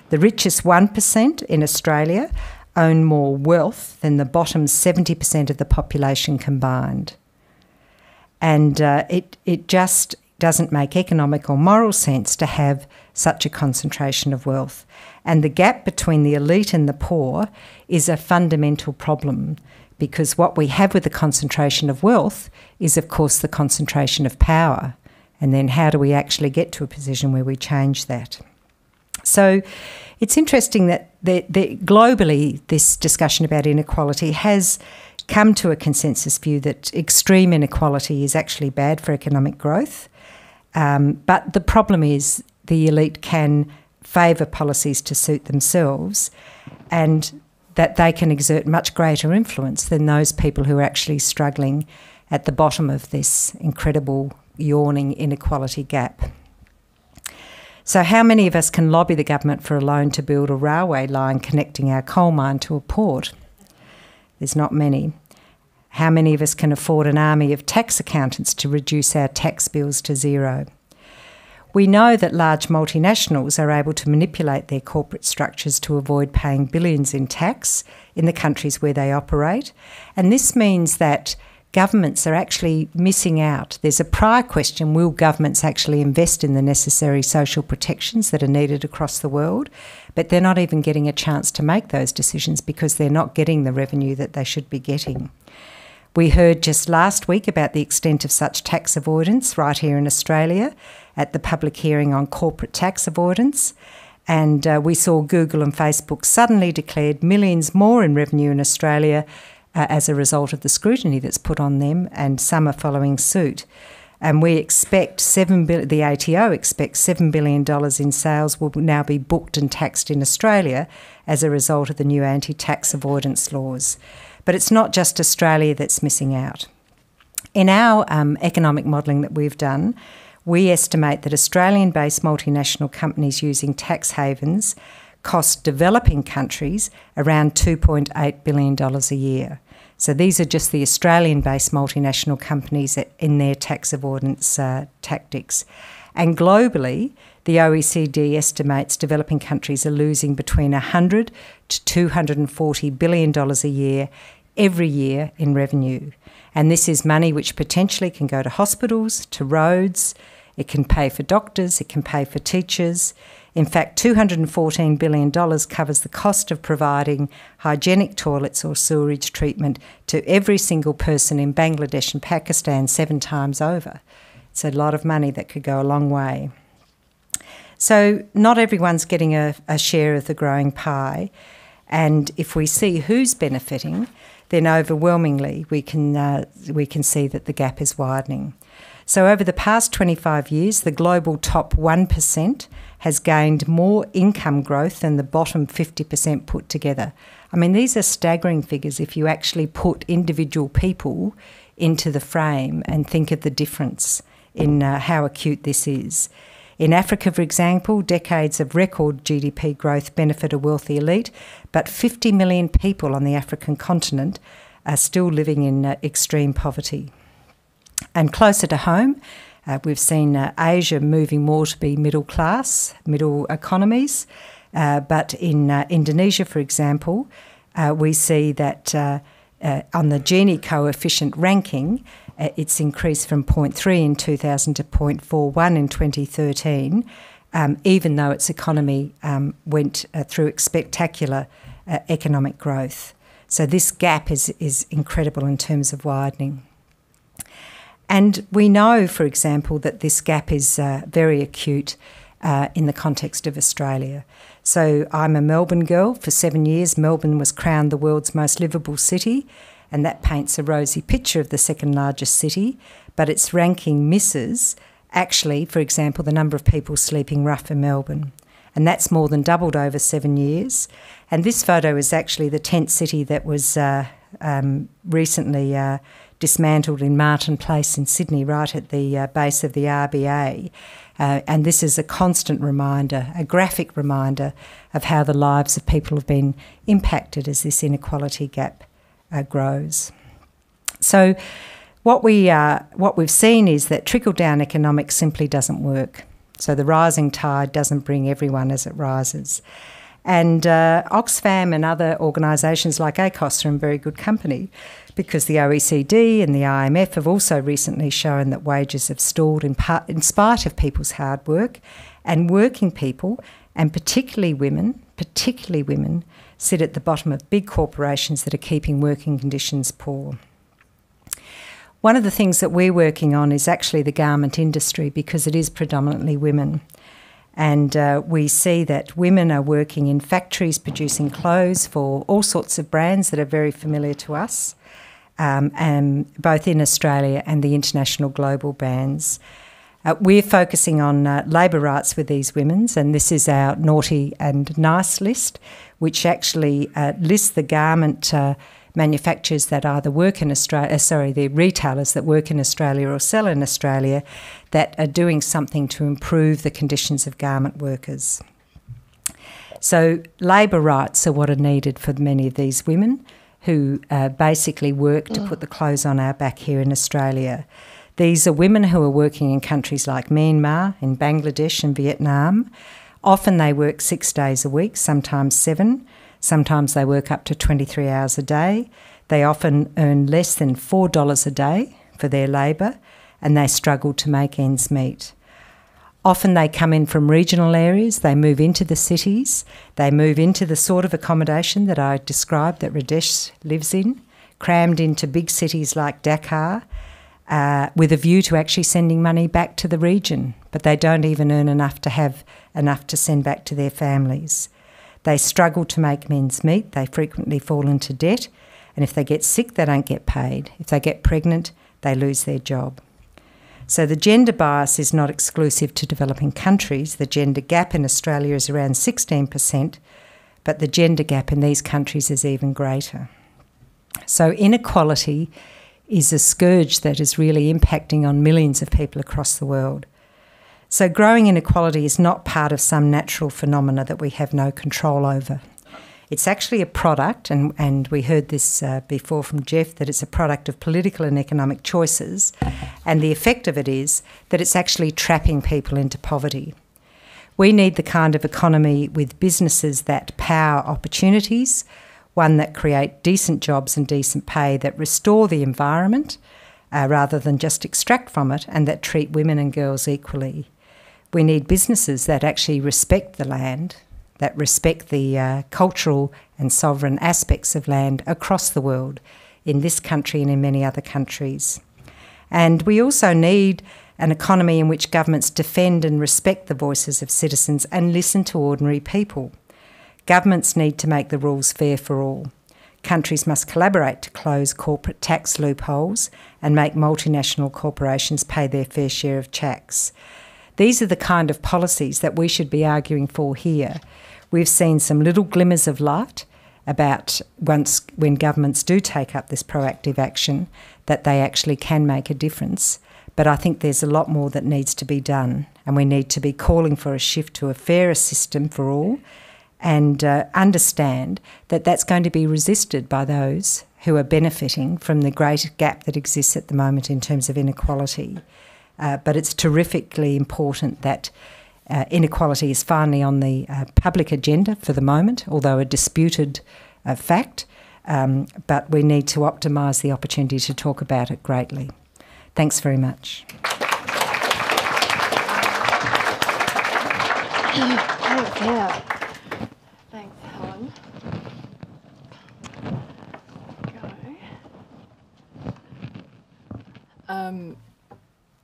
The richest 1% in Australia own more wealth than the bottom 70% of the population combined. And it just doesn't make economic or moral sense to have such a concentration of wealth. And the gap between the elite and the poor is a fundamental problem, because what we have with the concentration of wealth is, of course, the concentration of power. And then how do we actually get to a position where we change that? So it's interesting that globally this discussion about inequality has come to a consensus view that extreme inequality is actually bad for economic growth. But the problem is the elite can favour policies to suit themselves, and that they can exert much greater influence than those people who are actually struggling at the bottom of this incredible yawning inequality gap. So how many of us can lobby the government for a loan to build a railway line connecting our coal mine to a port? There's not many. How many of us can afford an army of tax accountants to reduce our tax bills to zero? We know that large multinationals are able to manipulate their corporate structures to avoid paying billions in tax in the countries where they operate, and this means that governments are actually missing out. There's a prior question, will governments actually invest in the necessary social protections that are needed across the world? But they're not even getting a chance to make those decisions because they're not getting the revenue that they should be getting. We heard just last week about the extent of such tax avoidance right here in Australia at the public hearing on corporate tax avoidance, and we saw Google and Facebook suddenly declared millions more in revenue in Australia as a result of the scrutiny that's put on them, and some are following suit. And we expect the ATO expects $7 billion in sales will now be booked and taxed in Australia as a result of the new anti-tax avoidance laws. But it's not just Australia that's missing out. In our economic modelling that we've done, we estimate that Australian-based multinational companies using tax havens cost developing countries around $2.8 billion a year. So these are just the Australian-based multinational companies in their tax avoidance tactics. And globally, the OECD estimates developing countries are losing between $100 to $240 billion a year every year in revenue. And this is money which potentially can go to hospitals, to roads, it can pay for doctors, it can pay for teachers. In fact, $214 billion covers the cost of providing hygienic toilets or sewerage treatment to every single person in Bangladesh and Pakistan 7 times over. It's a lot of money that could go a long way. So not everyone's getting a share of the growing pie, and if we see who's benefiting, then overwhelmingly we can see that the gap is widening. So over the past 25 years, the global top 1% has gained more income growth than the bottom 50% put together. I mean, these are staggering figures if you actually put individual people into the frame and think of the difference in how acute this is. In Africa, for example, decades of record GDP growth benefit a wealthy elite, but 50 million people on the African continent are still living in extreme poverty. And closer to home, we've seen Asia moving more to be middle class, middle economies. But in Indonesia, for example, we see that on the Gini coefficient ranking, it's increased from 0.3 in 2000 to 0.41 in 2013, even though its economy went through spectacular economic growth. So this gap is incredible in terms of widening. And we know, for example, that this gap is very acute in the context of Australia. So I'm a Melbourne girl. For 7 years, Melbourne was crowned the world's most livable city, and that paints a rosy picture of the second largest city, but its ranking misses, actually, for example, the number of people sleeping rough in Melbourne. And that's more than doubled over 7 years. And this photo is actually the tent city that was recently dismantled in Martin Place in Sydney, right at the base of the RBA. And this is a constant reminder, a graphic reminder of how the lives of people have been impacted as this inequality gap grows. So what we've seen is that trickle-down economics simply doesn't work. So the rising tide doesn't bring everyone as it rises. And Oxfam and other organisations like ACOS are in very good company, because the OECD and the IMF have also recently shown that wages have stalled in spite of people's hard work, and working people, and particularly women, sit at the bottom of big corporations that are keeping working conditions poor. One of the things that we're working on is actually the garment industry, because it is predominantly women. And we see that women are working in factories producing clothes for all sorts of brands that are very familiar to us, and both in Australia and the international global brands. We're focusing on labour rights with these women, and this is our naughty and nice list, which actually lists the garment manufacturers that either work in Australia, the retailers that work in Australia or sell in Australia, that are doing something to improve the conditions of garment workers. So labour rights are what are needed for many of these women who basically work to put the clothes on our back here in Australia. These are women who are working in countries like Myanmar, in Bangladesh and Vietnam. Often they work 6 days a week, sometimes 7. Sometimes they work up to 23 hours a day. They often earn less than $4 a day for their labour, and they struggle to make ends meet. Often they come in from regional areas, they move into the cities, they move into the sort of accommodation that I described that Radesh lives in, crammed into big cities like Dakar, with a view to actually sending money back to the region, but they don't even earn enough to have enough to send back to their families. They struggle to make ends meet, they frequently fall into debt, and if they get sick, they don't get paid. If they get pregnant, they lose their job. So the gender bias is not exclusive to developing countries. The gender gap in Australia is around 16%, but the gender gap in these countries is even greater. So inequality is a scourge that is really impacting on millions of people across the world. So growing inequality is not part of some natural phenomena that we have no control over. It's actually a product, and we heard this before from Jeff, that it's a product of political and economic choices, and the effect of it is that it's actually trapping people into poverty. We need the kind of economy with businesses that power opportunities, one that create decent jobs and decent pay, that restore the environment rather than just extract from it, and that treat women and girls equally. We need businesses that actually respect the land, that respect the cultural and sovereign aspects of land across the world, in this country and in many other countries. And we also need an economy in which governments defend and respect the voices of citizens and listen to ordinary people. Governments need to make the rules fair for all. Countries must collaborate to close corporate tax loopholes and make multinational corporations pay their fair share of tax. These are the kind of policies that we should be arguing for here. We've seen some little glimmers of light about when governments do take up this proactive action, that they actually can make a difference. But I think there's a lot more that needs to be done, and we need to be calling for a shift to a fairer system for all, and understand that that's going to be resisted by those who are benefiting from the great gap that exists at the moment in terms of inequality. But it's terrifically important that inequality is finally on the public agenda for the moment, although a disputed fact, but we need to optimise the opportunity to talk about it greatly. Thanks very much. Thanks, Hannah. Thanks,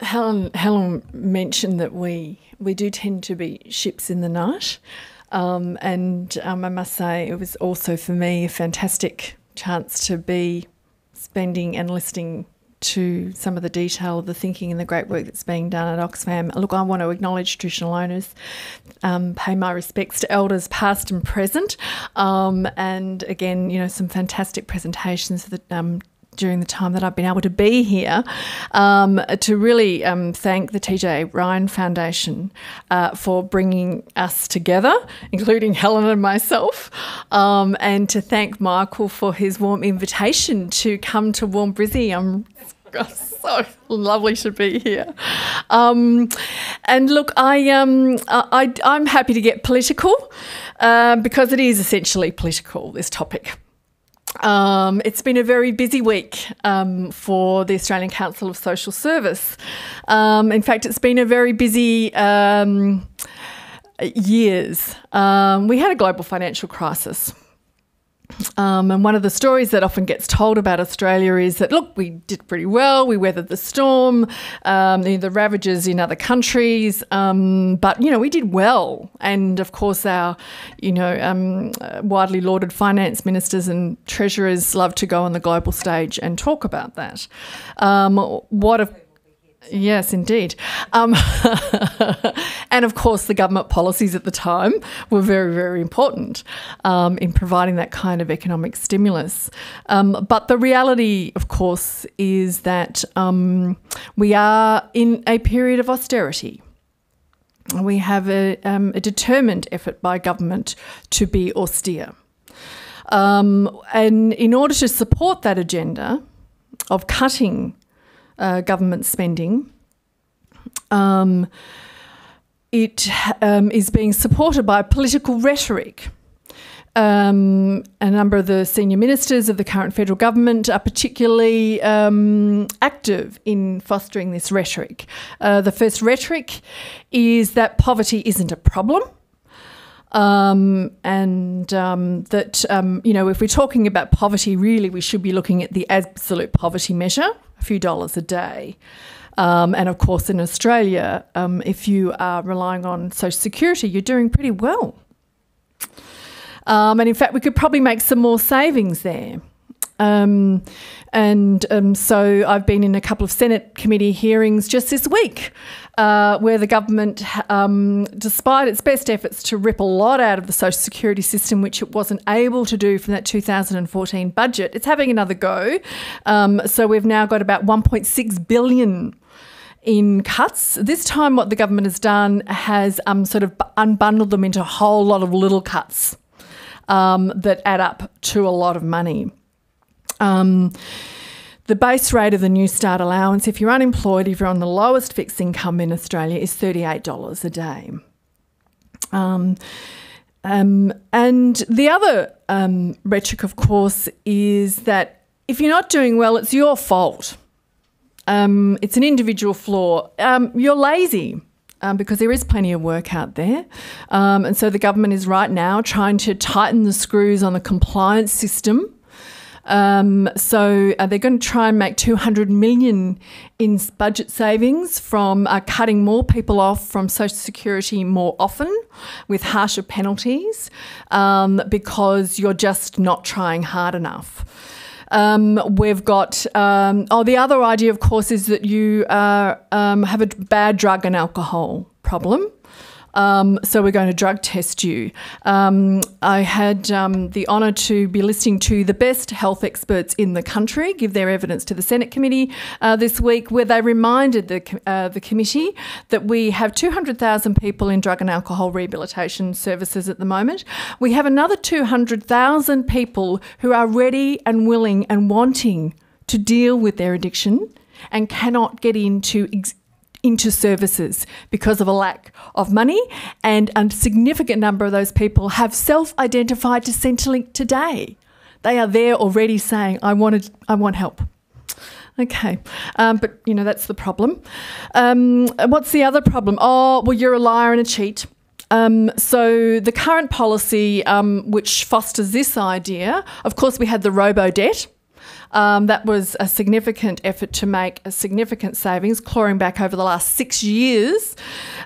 Helen. Helen mentioned that we do tend to be ships in the night, and I must say it was also for me a fantastic chance to be spending and listening to some of the detail of the thinking and the great work that's being done at Oxfam. Look, I want to acknowledge traditional owners, pay my respects to elders past and present, and again, you know, some fantastic presentations that during the time that I've been able to be here, to really thank the TJRyan Foundation for bringing us together, including Helen and myself, and to thank Michael for his warm invitation to come to Warm Brizzy. I'm so lovely to be here. And look, I'm happy to get political because it is essentially political, this topic. It's been a very busy week for the Australian Council of Social Service. In fact, it's been a very busy years. We had a global financial crisis. And one of the stories that often gets told about Australia is that, look, we did pretty well, we weathered the storm, the ravages in other countries, but, you know, we did well. And, of course, our, widely lauded finance ministers and treasurers love to go on the global stage and talk about that. Yes, indeed. And, of course, the government policies at the time were very, very important in providing that kind of economic stimulus. But the reality, of course, is that we are in a period of austerity. We have a determined effort by government to be austere. And in order to support that agenda of cutting government spending, it is being supported by political rhetoric. A number of the senior ministers of the current federal government are particularly active in fostering this rhetoric. The first rhetoric is that poverty isn't a problem. If we're talking about poverty, really we should be looking at the absolute poverty measure, a few dollars a day. And of course in Australia, if you are relying on Social Security, you're doing pretty well. And in fact, we could probably make some more savings there. So I've been in a couple of Senate committee hearings just this week where the government, despite its best efforts to rip a lot out of the Social Security system, which it wasn't able to do from that 2014 budget, it's having another go. So we've now got about $1.6 billion in cuts. This time what the government has done has sort of unbundled them into a whole lot of little cuts that add up to a lot of money. The base rate of the New Start allowance, if you're unemployed, if you're on the lowest fixed income in Australia, is $38 a day. And the other rhetoric, of course, is that if you're not doing well, it's your fault. It's an individual flaw. You're lazy. Because there is plenty of work out there. And so the government is right now trying to tighten the screws on the compliance system So they're going to try and make $200 million in budget savings from cutting more people off from Social Security more often with harsher penalties because you're just not trying hard enough. We've got, the other idea, of course, is that you have a bad drug and alcohol problem. So we're going to drug test you. I had the honour to be listening to the best health experts in the country give their evidence to the Senate committee this week, where they reminded the committee that we have 200,000 people in drug and alcohol rehabilitation services at the moment. We have another 200,000 people who are ready and willing and wanting to deal with their addiction and cannot get into services because of a lack of money, and a significant number of those people have self-identified to Centrelink today. They are there already saying, I want help. Okay, but, you know, that's the problem. What's the other problem? Oh, well, you're a liar and a cheat. So the current policy which fosters this idea, of course, we had the robo-debt. That was a significant effort to make a significant savings, clawing back over the last 6 years.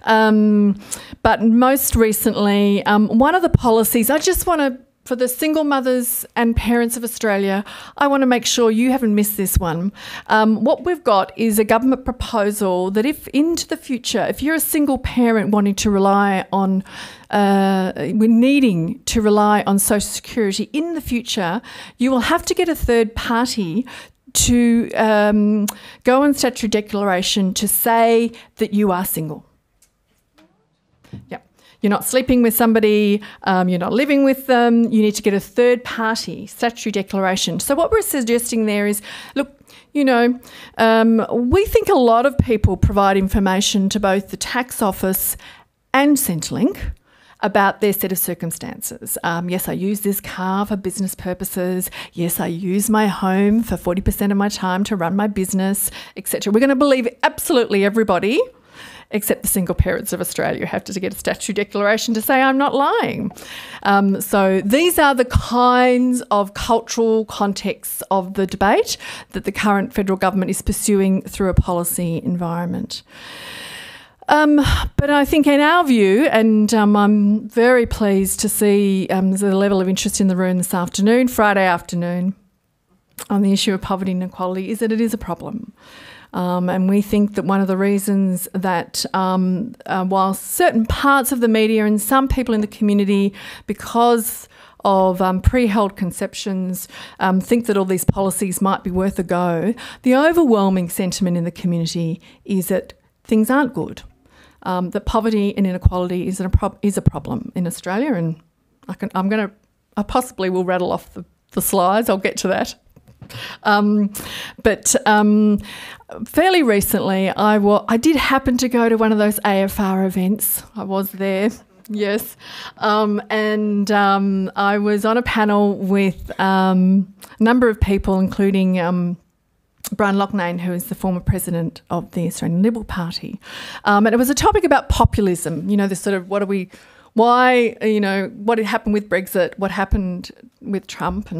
But most recently, one of the policies, I just want to, for the single mothers and parents of Australia, I want to make sure you haven't missed this one. What we've got is a government proposal that if into the future, if you're a single parent wanting to rely on we're needing to rely on Social Security in the future, you will have to get a third party to go on statutory declaration to say that you are single. Yep. You're not sleeping with somebody, you're not living with them, you need to get a third party statutory declaration. So what we're suggesting there is, look, you know, we think a lot of people provide information to both the tax office and Centrelink about their set of circumstances. Yes, I use this car for business purposes. Yes, I use my home for 40% of my time to run my business, etc. We're going to believe absolutely everybody except the single parents of Australia who have to get a statutory declaration to say I'm not lying. So these are the kinds of cultural contexts of the debate that the current federal government is pursuing through a policy environment. But I think in our view, and I'm very pleased to see the level of interest in the room this afternoon, Friday afternoon, on the issue of poverty and inequality, is that it is a problem. And we think that one of the reasons that while certain parts of the media and some people in the community, because of pre-held conceptions, think that all these policies might be worth a go, the overwhelming sentiment in the community is that things aren't good. That poverty and inequality is a problem in Australia, and I possibly will rattle off the slides. I'll get to that. But fairly recently, I did happen to go to one of those AFR events. I was there, yes, and I was on a panel with a number of people, including Brian Loughnane, who is the former president of the Australian Liberal Party. And it was a topic about populism, you know, the sort of what had happened with Brexit, what happened with Trump,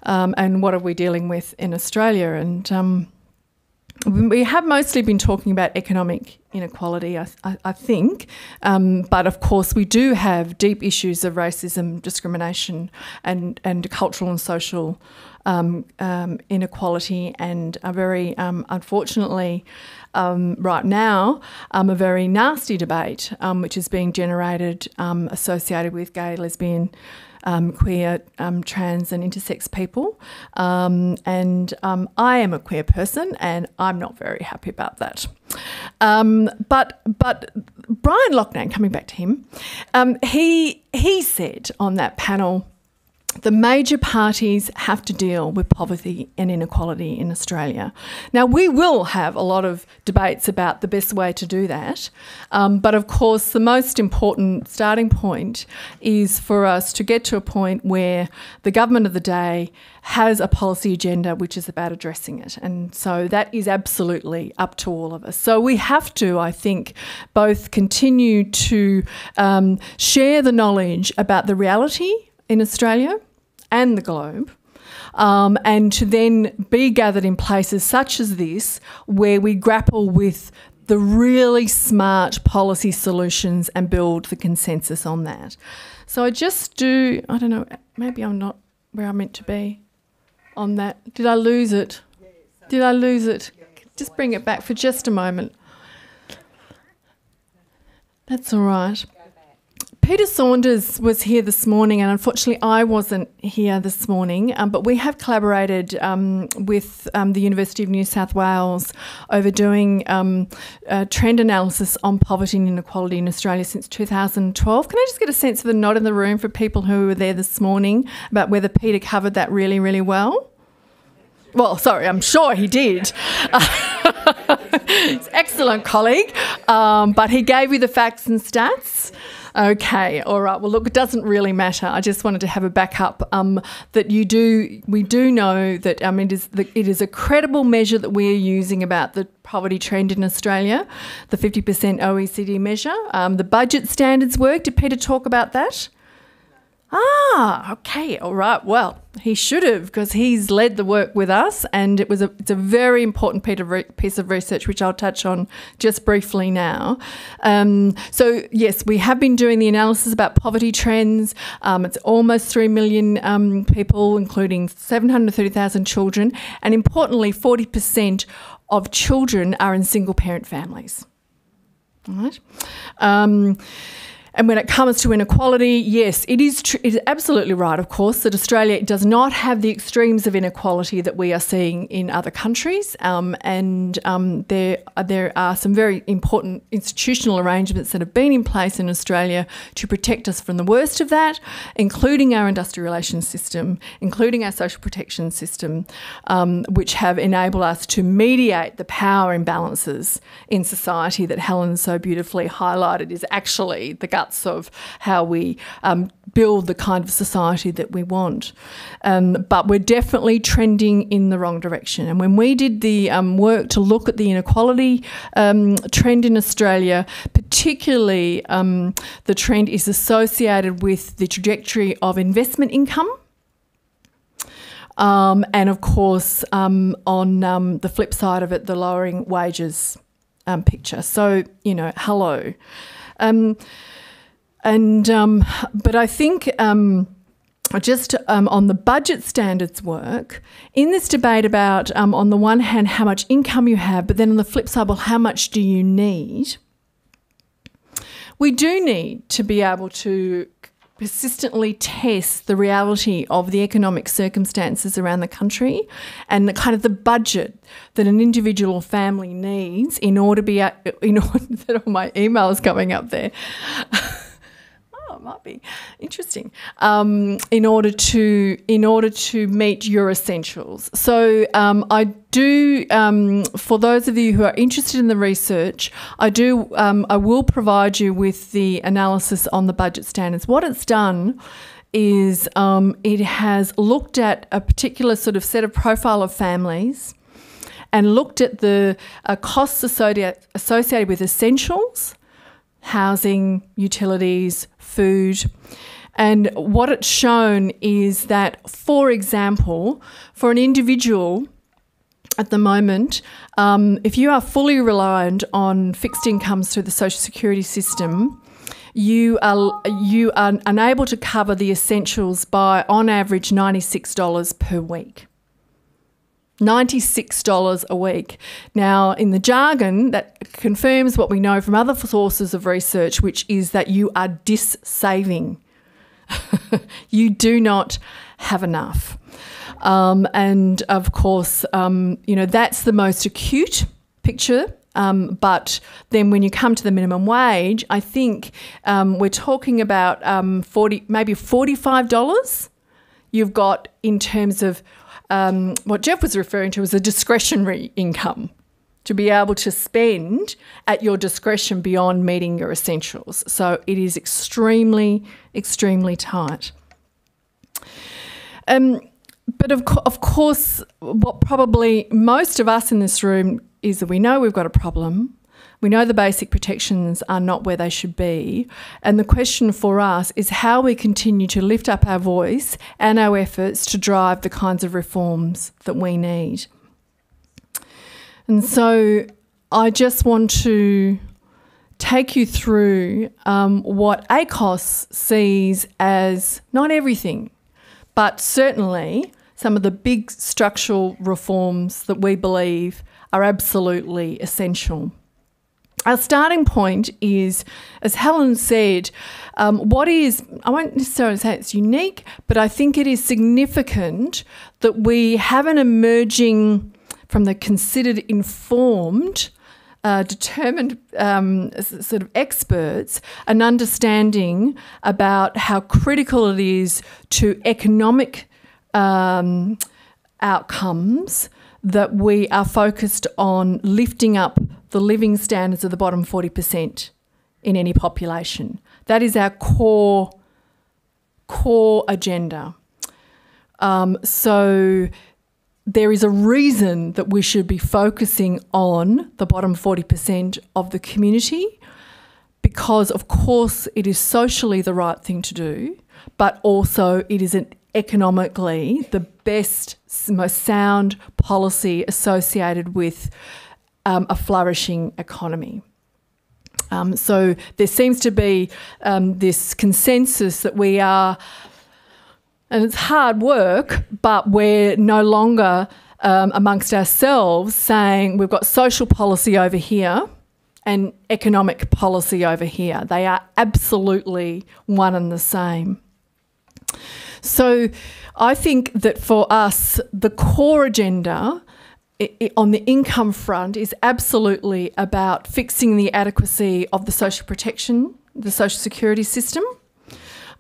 and what are we dealing with in Australia. And we have mostly been talking about economic inequality, I think, but of course we do have deep issues of racism, discrimination and cultural and social inequality, and a very, unfortunately, right now, a very nasty debate which is being generated associated with gay, lesbian, queer, trans and intersex people. And I am a queer person and I'm not very happy about that. But Brian Loughnane, coming back to him, he said on that panel, the major parties have to deal with poverty and inequality in Australia. Now, we will have a lot of debates about the best way to do that, but of course the most important starting point is for us to get to a point where the government of the day has a policy agenda which is about addressing it, and so that is absolutely up to all of us. So we have to, I think, both continue to share the knowledge about the reality in Australia and the globe. and to then be gathered in places such as this where we grapple with the really smart policy solutions and build the consensus on that. So I don't know, maybe I'm not where I'm meant to be on that. Did I lose it? Did I lose it? Just bring it back for just a moment. That's all right. Peter Saunders was here this morning, and unfortunately I wasn't here this morning, but we have collaborated with the University of New South Wales over doing trend analysis on poverty and inequality in Australia since 2012. Can I just get a sense of the nod in the room for people who were there this morning about whether Peter covered that really, really well? Well, sorry, I'm sure he did. He's an excellent colleague, but he gave you the facts and stats. Okay, all right. Well, look, it doesn't really matter. I just wanted to have a backup that we do know that it is a credible measure that we are using about the poverty trend in Australia, the 50% OECD measure. The budget standards work. Did Peter talk about that? Ah, okay, all right. Well, he should have, because he's led the work with us, and it's a very important piece of research, which I'll touch on just briefly now. So, yes, we have been doing the analysis about poverty trends. It's almost 3 million people, including 730,000 children, and importantly, 40% of children are in single-parent families. All right. And when it comes to inequality, yes, it is absolutely right, of course, that Australia does not have the extremes of inequality that we are seeing in other countries. There are some very important institutional arrangements that have been in place in Australia to protect us from the worst of that, including our industrial relations system, including our social protection system, which have enabled us to mediate the power imbalances in society that Helen so beautifully highlighted is actually the guts of how we build the kind of society that we want. But we're definitely trending in the wrong direction. And when we did the work to look at the inequality trend in Australia, particularly the trend is associated with the trajectory of investment income. And of course, on the flip side of it, the lowering wages picture. So, hello. But I think just on the budget standards work, in this debate about, on the one hand, how much income you have, but then on the flip side, well, how much do you need? We do need to be able to persistently test the reality of the economic circumstances around the country and the kind of the budget that an individual family needs in order to be that all my emails coming up there. It might be interesting. In order to meet your essentials. So I do, for those of you who are interested in the research, I will provide you with the analysis on the budget standards. What it's done is it has looked at a particular sort of set of profile of families and looked at the costs associated with essentials, housing, utilities, food. And what it's shown is that, for example, for an individual at the moment, if you are fully reliant on fixed incomes through the social security system, you are unable to cover the essentials by, on average, $96 per week. $96 a week. Now, in the jargon, that confirms what we know from other sources of research, which is that you are dis-saving. You do not have enough. And, of course, that's the most acute picture. But then when you come to the minimum wage, I think we're talking about maybe $45 you've got in terms of what Jeff was referring to as a discretionary income, to be able to spend at your discretion beyond meeting your essentials. So it is extremely, extremely tight. But of course, what probably most of us in this room is that we know we've got a problem, We know the basic protections are not where they should be. And the question for us is how we continue to lift up our voice and our efforts to drive the kinds of reforms that we need. And so I just want to take you through what ACOS sees as not everything, but certainly some of the big structural reforms that we believe are absolutely essential. Our starting point is, as Helen said, I won't necessarily say it's unique, but I think it is significant that we have an emerging, from the considered informed, determined sort of experts, an understanding about how critical it is to economic outcomes that we are focused on lifting up the living standards of the bottom 40% in any population. That is our core agenda. So there is a reason that we should be focusing on the bottom 40% of the community, because of course it is socially the right thing to do, but also it is economically the best, most sound policy associated with a flourishing economy. So there seems to be this consensus that we are, and it's hard work, but we're no longer amongst ourselves saying we've got social policy over here and economic policy over here. They are absolutely one and the same. So I think that for us, the core agenda on the income front is absolutely about fixing the adequacy of the social protection, the social security system,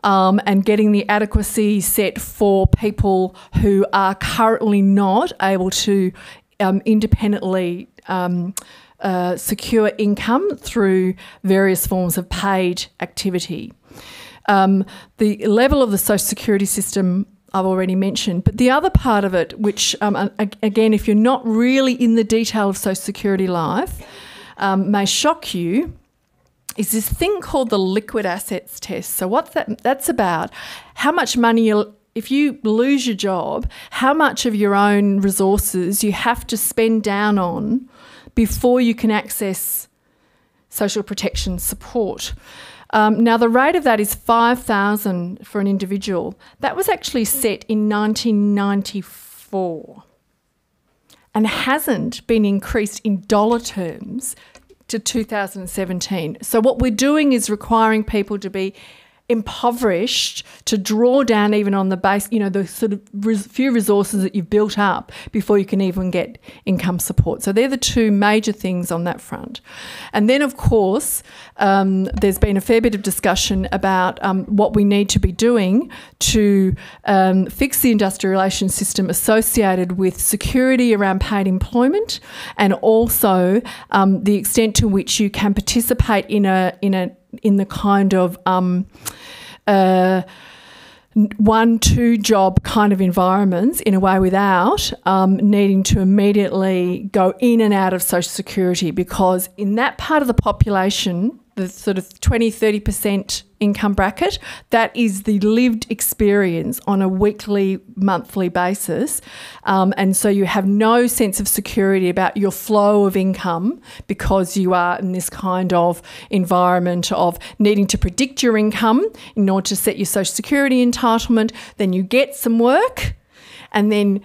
and getting the adequacy set for people who are currently not able to independently secure income through various forms of paid activity. The level of the social security system I've already mentioned, but the other part of it, which again, if you're not really in the detail of social security life, may shock you, is this thing called the liquid assets test. So what's that's about? How much money if you lose your job, how much of your own resources you have to spend down on before you can access social protection support. Now, the rate of that is $5,000 for an individual. That was actually set in 1994 and hasn't been increased in dollar terms to 2017. So what we're doing is requiring people to be impoverished to draw down even on the base, the sort of few resources that you've built up before you can even get income support. So they're the two major things on that front. And then, of course, there's been a fair bit of discussion about what we need to be doing to fix the industrial relations system associated with security around paid employment, and also the extent to which you can participate in the kind of 1-2 job kind of environments in a way without needing to immediately go in and out of social security, because in that part of the population, the sort of 20-30% income bracket, that is the lived experience on a weekly, monthly basis. And so you have no sense of security about your flow of income because you are in this kind of environment of needing to predict your income in order to set your social security entitlement. Then you get some work and then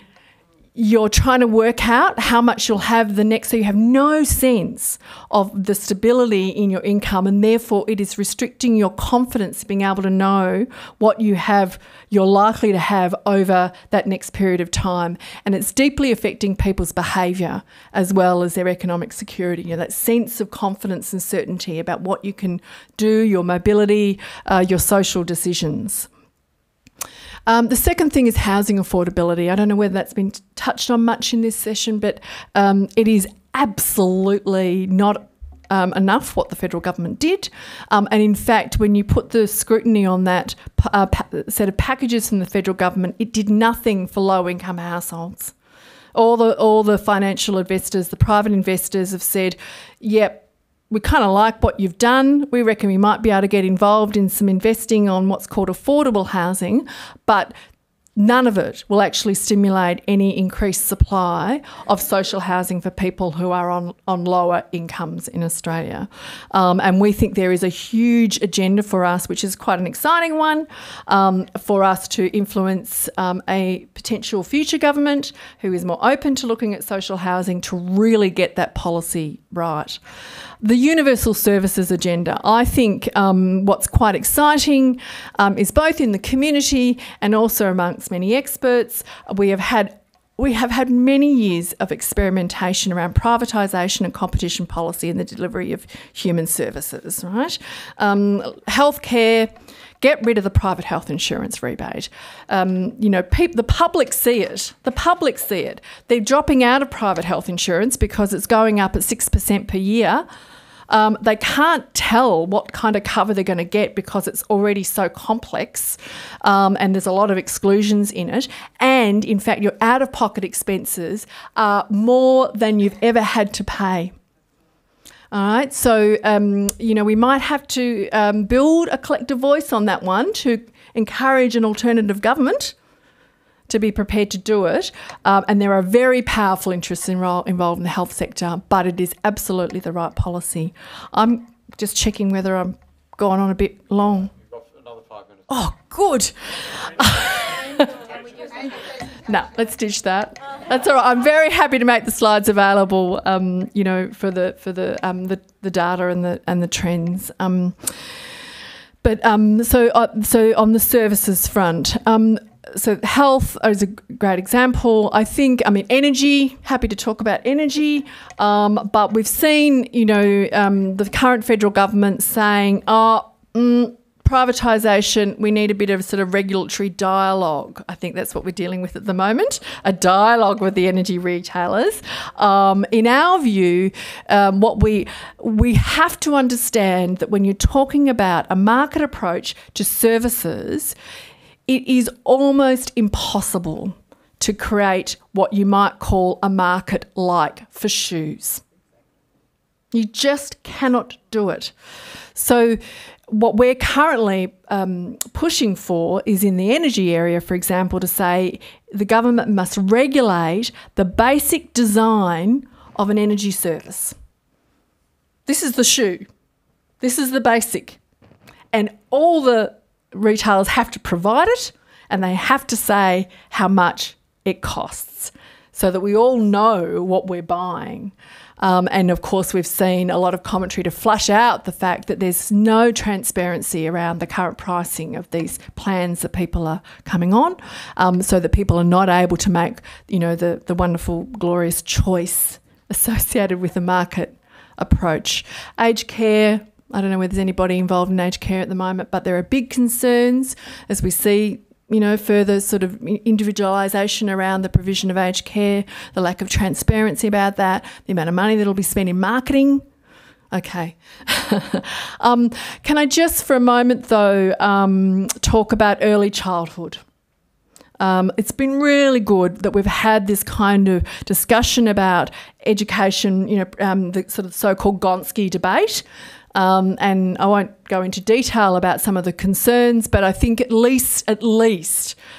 you're trying to work out how much you'll have the next, so you have no sense of the stability in your income, and therefore it is restricting your confidence being able to know what you're likely to have over that next period of time. And it's deeply affecting people's behaviour as well as their economic security, that sense of confidence and certainty about what you can do, your mobility, your social decisions. The second thing is housing affordability. I don't know whether that's been touched on much in this session, but it is absolutely not enough what the federal government did. And in fact, when you put the scrutiny on that set of packages from the federal government, it did nothing for low-income households. All the financial investors, the private investors have said, yep, we kind of like what you've done. We reckon we might be able to get involved in some investing on what's called affordable housing, but none of it will actually stimulate any increased supply of social housing for people who are on lower incomes in Australia. And we think there is a huge agenda for us, which is quite an exciting one, for us to influence a potential future government who is more open to looking at social housing to really get that policy right. The universal services agenda, I think what's quite exciting is both in the community and also amongst many experts. We have had many years of experimentation around privatisation and competition policy in the delivery of human services, right? Healthcare, get rid of the private health insurance rebate. The public see it. The public see it. They're dropping out of private health insurance because it's going up at 6% per year. They can't tell what kind of cover they're going to get because it's already so complex and there's a lot of exclusions in it. And, in fact, your out-of-pocket expenses are more than you've ever had to pay. All right, so, we might have to build a collective voice on that one to encourage an alternative government to be prepared to do it. And there are very powerful interests involved in the health sector, but it is absolutely the right policy. I'm just checking whether I'm going on a bit long. You've got another 5 minutes. Oh, good. No, let's ditch that. That's all right. I'm very happy to make the slides available, for the data and the trends. So on the services front, so health is a great example. Energy, happy to talk about energy, but we've seen, the current federal government saying, privatisation, we need a bit of sort of regulatory dialogue. I think that's what we're dealing with at the moment, a dialogue with the energy retailers. In our view, what we have to understand that when you're talking about a market approach to services, it is almost impossible to create what you might call a market like for shoes. You just cannot do it. So what we're currently pushing for is in the energy area, for example, to say the government must regulate the basic design of an energy service. This is the shoe. This is the basic. And all the retailers have to provide it and they have to say how much it costs so that we all know what we're buying. And of course, we've seen a lot of commentary to flush out the fact that there's no transparency around the current pricing of these plans that people are coming on, so that people are not able to make, the wonderful, glorious choice associated with the market approach. Aged care, I don't know whether there's anybody involved in aged care at the moment, but there are big concerns as we see, further sort of individualisation around the provision of aged care, the lack of transparency about that, the amount of money that will be spent in marketing. Okay. Can I just for a moment, though, talk about early childhood? It's been really good that we've had this kind of discussion about education, the sort of so-called Gonski debate. And I won't go into detail about some of the concerns, but I think at least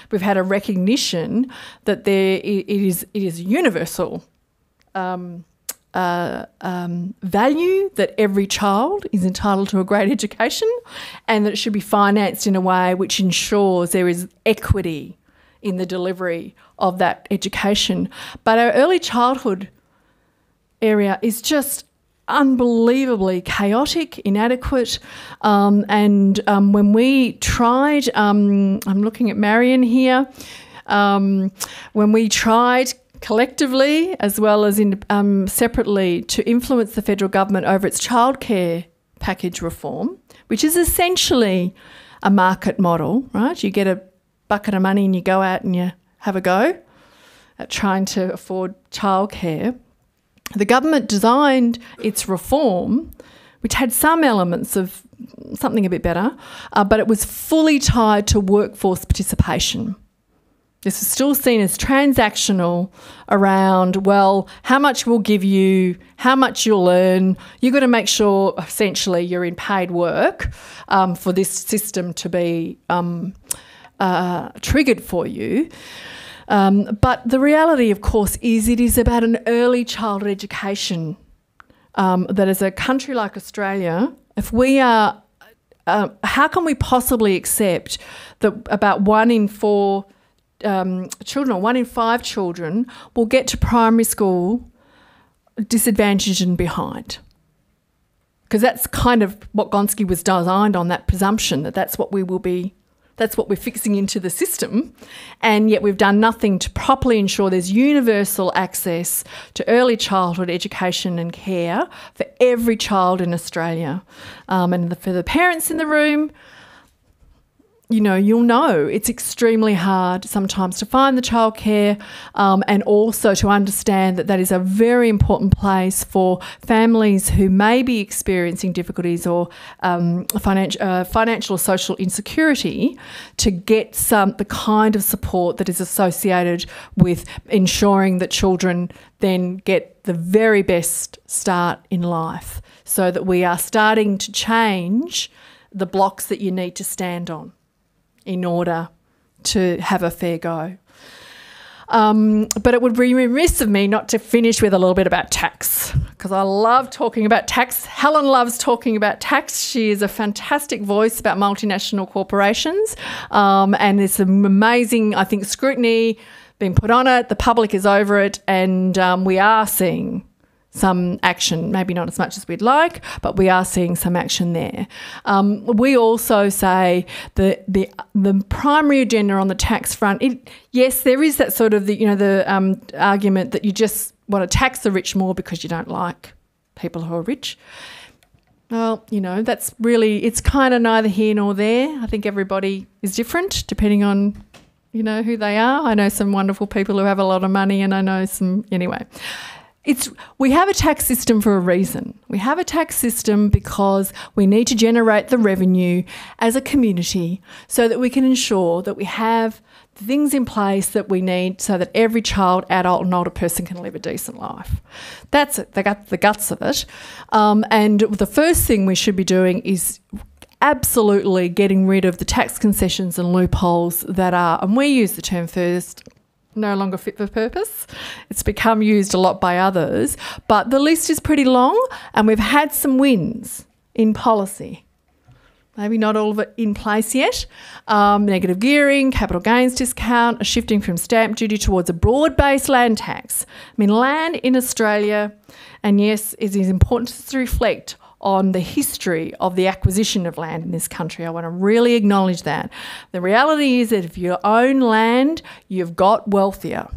we've had a recognition that it is universal value that every child is entitled to a great education and that it should be financed in a way which ensures there is equity in the delivery of that education. But our early childhood area is just unbelievably chaotic, inadequate, and when we tried, I'm looking at Marion here, when we tried collectively as well as separately to influence the federal government over its childcare package reform, which is essentially a market model, right? You get a bucket of money and you go out and you have a go at trying to afford childcare. The government designed its reform, which had some elements of something a bit better, but it was fully tied to workforce participation. This is still seen as transactional around, well, how much we'll give you, how much you'll earn. You've got to make sure, essentially, you're in paid work for this system to be triggered for you. But the reality, of course, is it is about an early childhood education that as a country like Australia, if we are, how can we possibly accept that about 1 in 4 children or 1 in 5 children will get to primary school disadvantaged and behind? Because that's kind of what Gonski was designed on, that presumption that that's what we will be, that's what we're fixing into the system, and yet we've done nothing to properly ensure there's universal access to early childhood education and care for every child in Australia. And for the parents in the room, you know, you'll know it's extremely hard sometimes to find the childcare, and also to understand that that is a very important place for families who may be experiencing difficulties or financial or social insecurity to get the kind of support that is associated with ensuring that children then get the very best start in life, so that we are starting to change the blocks that you need to stand on in order to have a fair go. But it would be remiss of me not to finish with a little bit about tax, because I love talking about tax. Helen loves talking about tax. She is a fantastic voice about multinational corporations, and there's some amazing, I think, scrutiny being put on it. The public is over it, and we are seeing some action, maybe not as much as we'd like, but we are seeing some action there. We also say that the primary agenda on the tax front, yes, there is that sort of the argument that you just want to tax the rich more because you don't like people who are rich. Well, you know, that's really, it's kind of neither here nor there. I think everybody is different depending on, you know, who they are. I know some wonderful people who have a lot of money, and I know some, anyway. We have a tax system for a reason. We have a tax system because we need to generate the revenue as a community so that we can ensure that we have the things in place that we need so that every child, adult and older person can live a decent life. That's it. They got the guts of it. And the first thing we should be doing is absolutely getting rid of the tax concessions and loopholes that are, and we use the term first, no longer fit for purpose. It's become used a lot by others, but the list is pretty long, and we've had some wins in policy. Maybe not all of it in place yet. Negative gearing, capital gains discount, a shifting from stamp duty towards a broad-based land tax. I mean, land in Australia, and yes, it is important to reflect on the history of the acquisition of land in this country. I want to really acknowledge that. The reality is that if you own land, you've got wealthier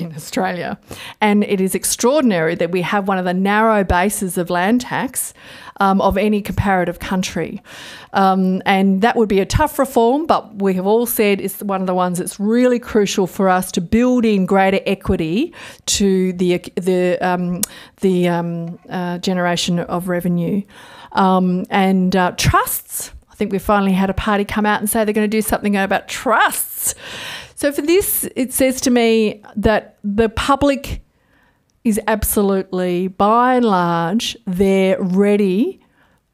in Australia. And it is extraordinary that we have one of the narrow bases of land tax of any comparative country. And that would be a tough reform, but we have all said it's one of the ones that's really crucial for us to build in greater equity to the generation of revenue. And trusts, I think we finally had a party come out and say they're going to do something about trusts. So for this, it says to me that the public is absolutely, by and large, they're ready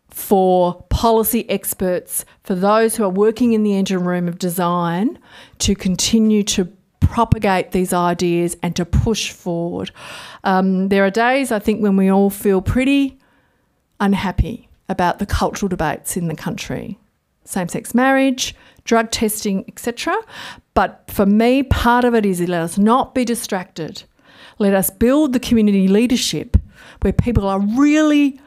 for policy experts, for those who are working in the engine room of design, to continue to propagate these ideas and to push forward. There are days, I think, when we all feel pretty unhappy about the cultural debates in the country. Same-sex marriage, drug testing, etc. But for me, part of it is let us not be distracted. Let us build the community leadership where people are really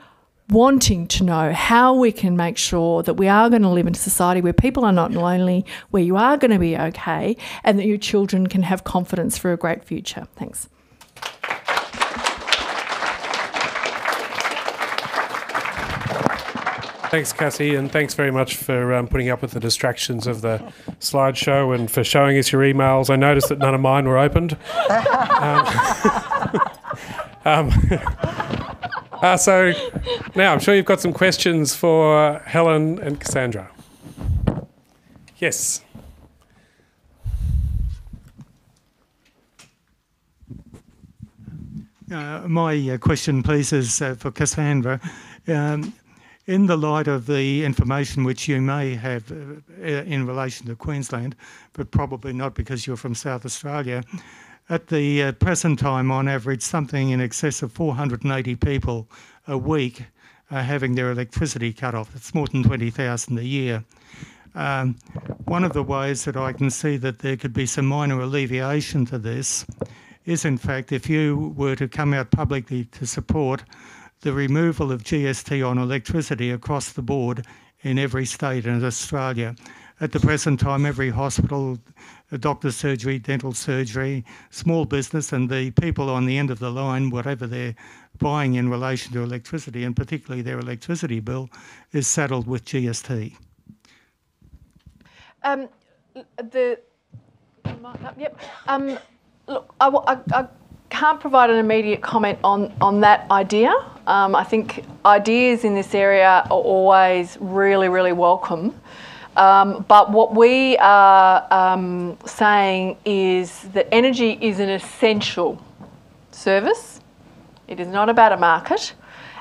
wanting to know how we can make sure that we are going to live in a society where people are not lonely, where you are going to be okay, and that your children can have confidence for a great future. Thanks. Thanks, Cassie, and thanks very much for putting up with the distractions of the slideshow and for showing us your emails. I noticed that none of mine were opened. So now I'm sure you've got some questions for Helen and Cassandra. Yes. My question, please, is for Cassandra. In the light of the information which you may have in relation to Queensland, but probably not because you're from South Australia, at the present time, on average, something in excess of 480 people a week are having their electricity cut off. It's more than 20,000 a year. One of the ways that I can see that there could be some minor alleviation to this is, in fact, if you were to come out publicly to support the removal of GST on electricity across the board in every state in Australia. At the present time, every hospital, doctor's surgery, dental surgery, small business, and the people on the end of the line, whatever they're buying in relation to electricity, and particularly their electricity bill, is saddled with GST. Look, I can't provide an immediate comment on that idea. I think ideas in this area are always really, really welcome. But what we are saying is that energy is an essential service. It is not about a market.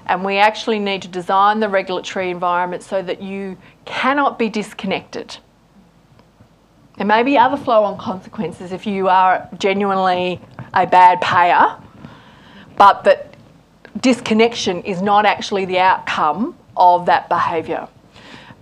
And we actually need to design the regulatory environment so that you cannot be disconnected. There may be other flow-on consequences if you are genuinely a bad payer, but that disconnection is not actually the outcome of that behaviour.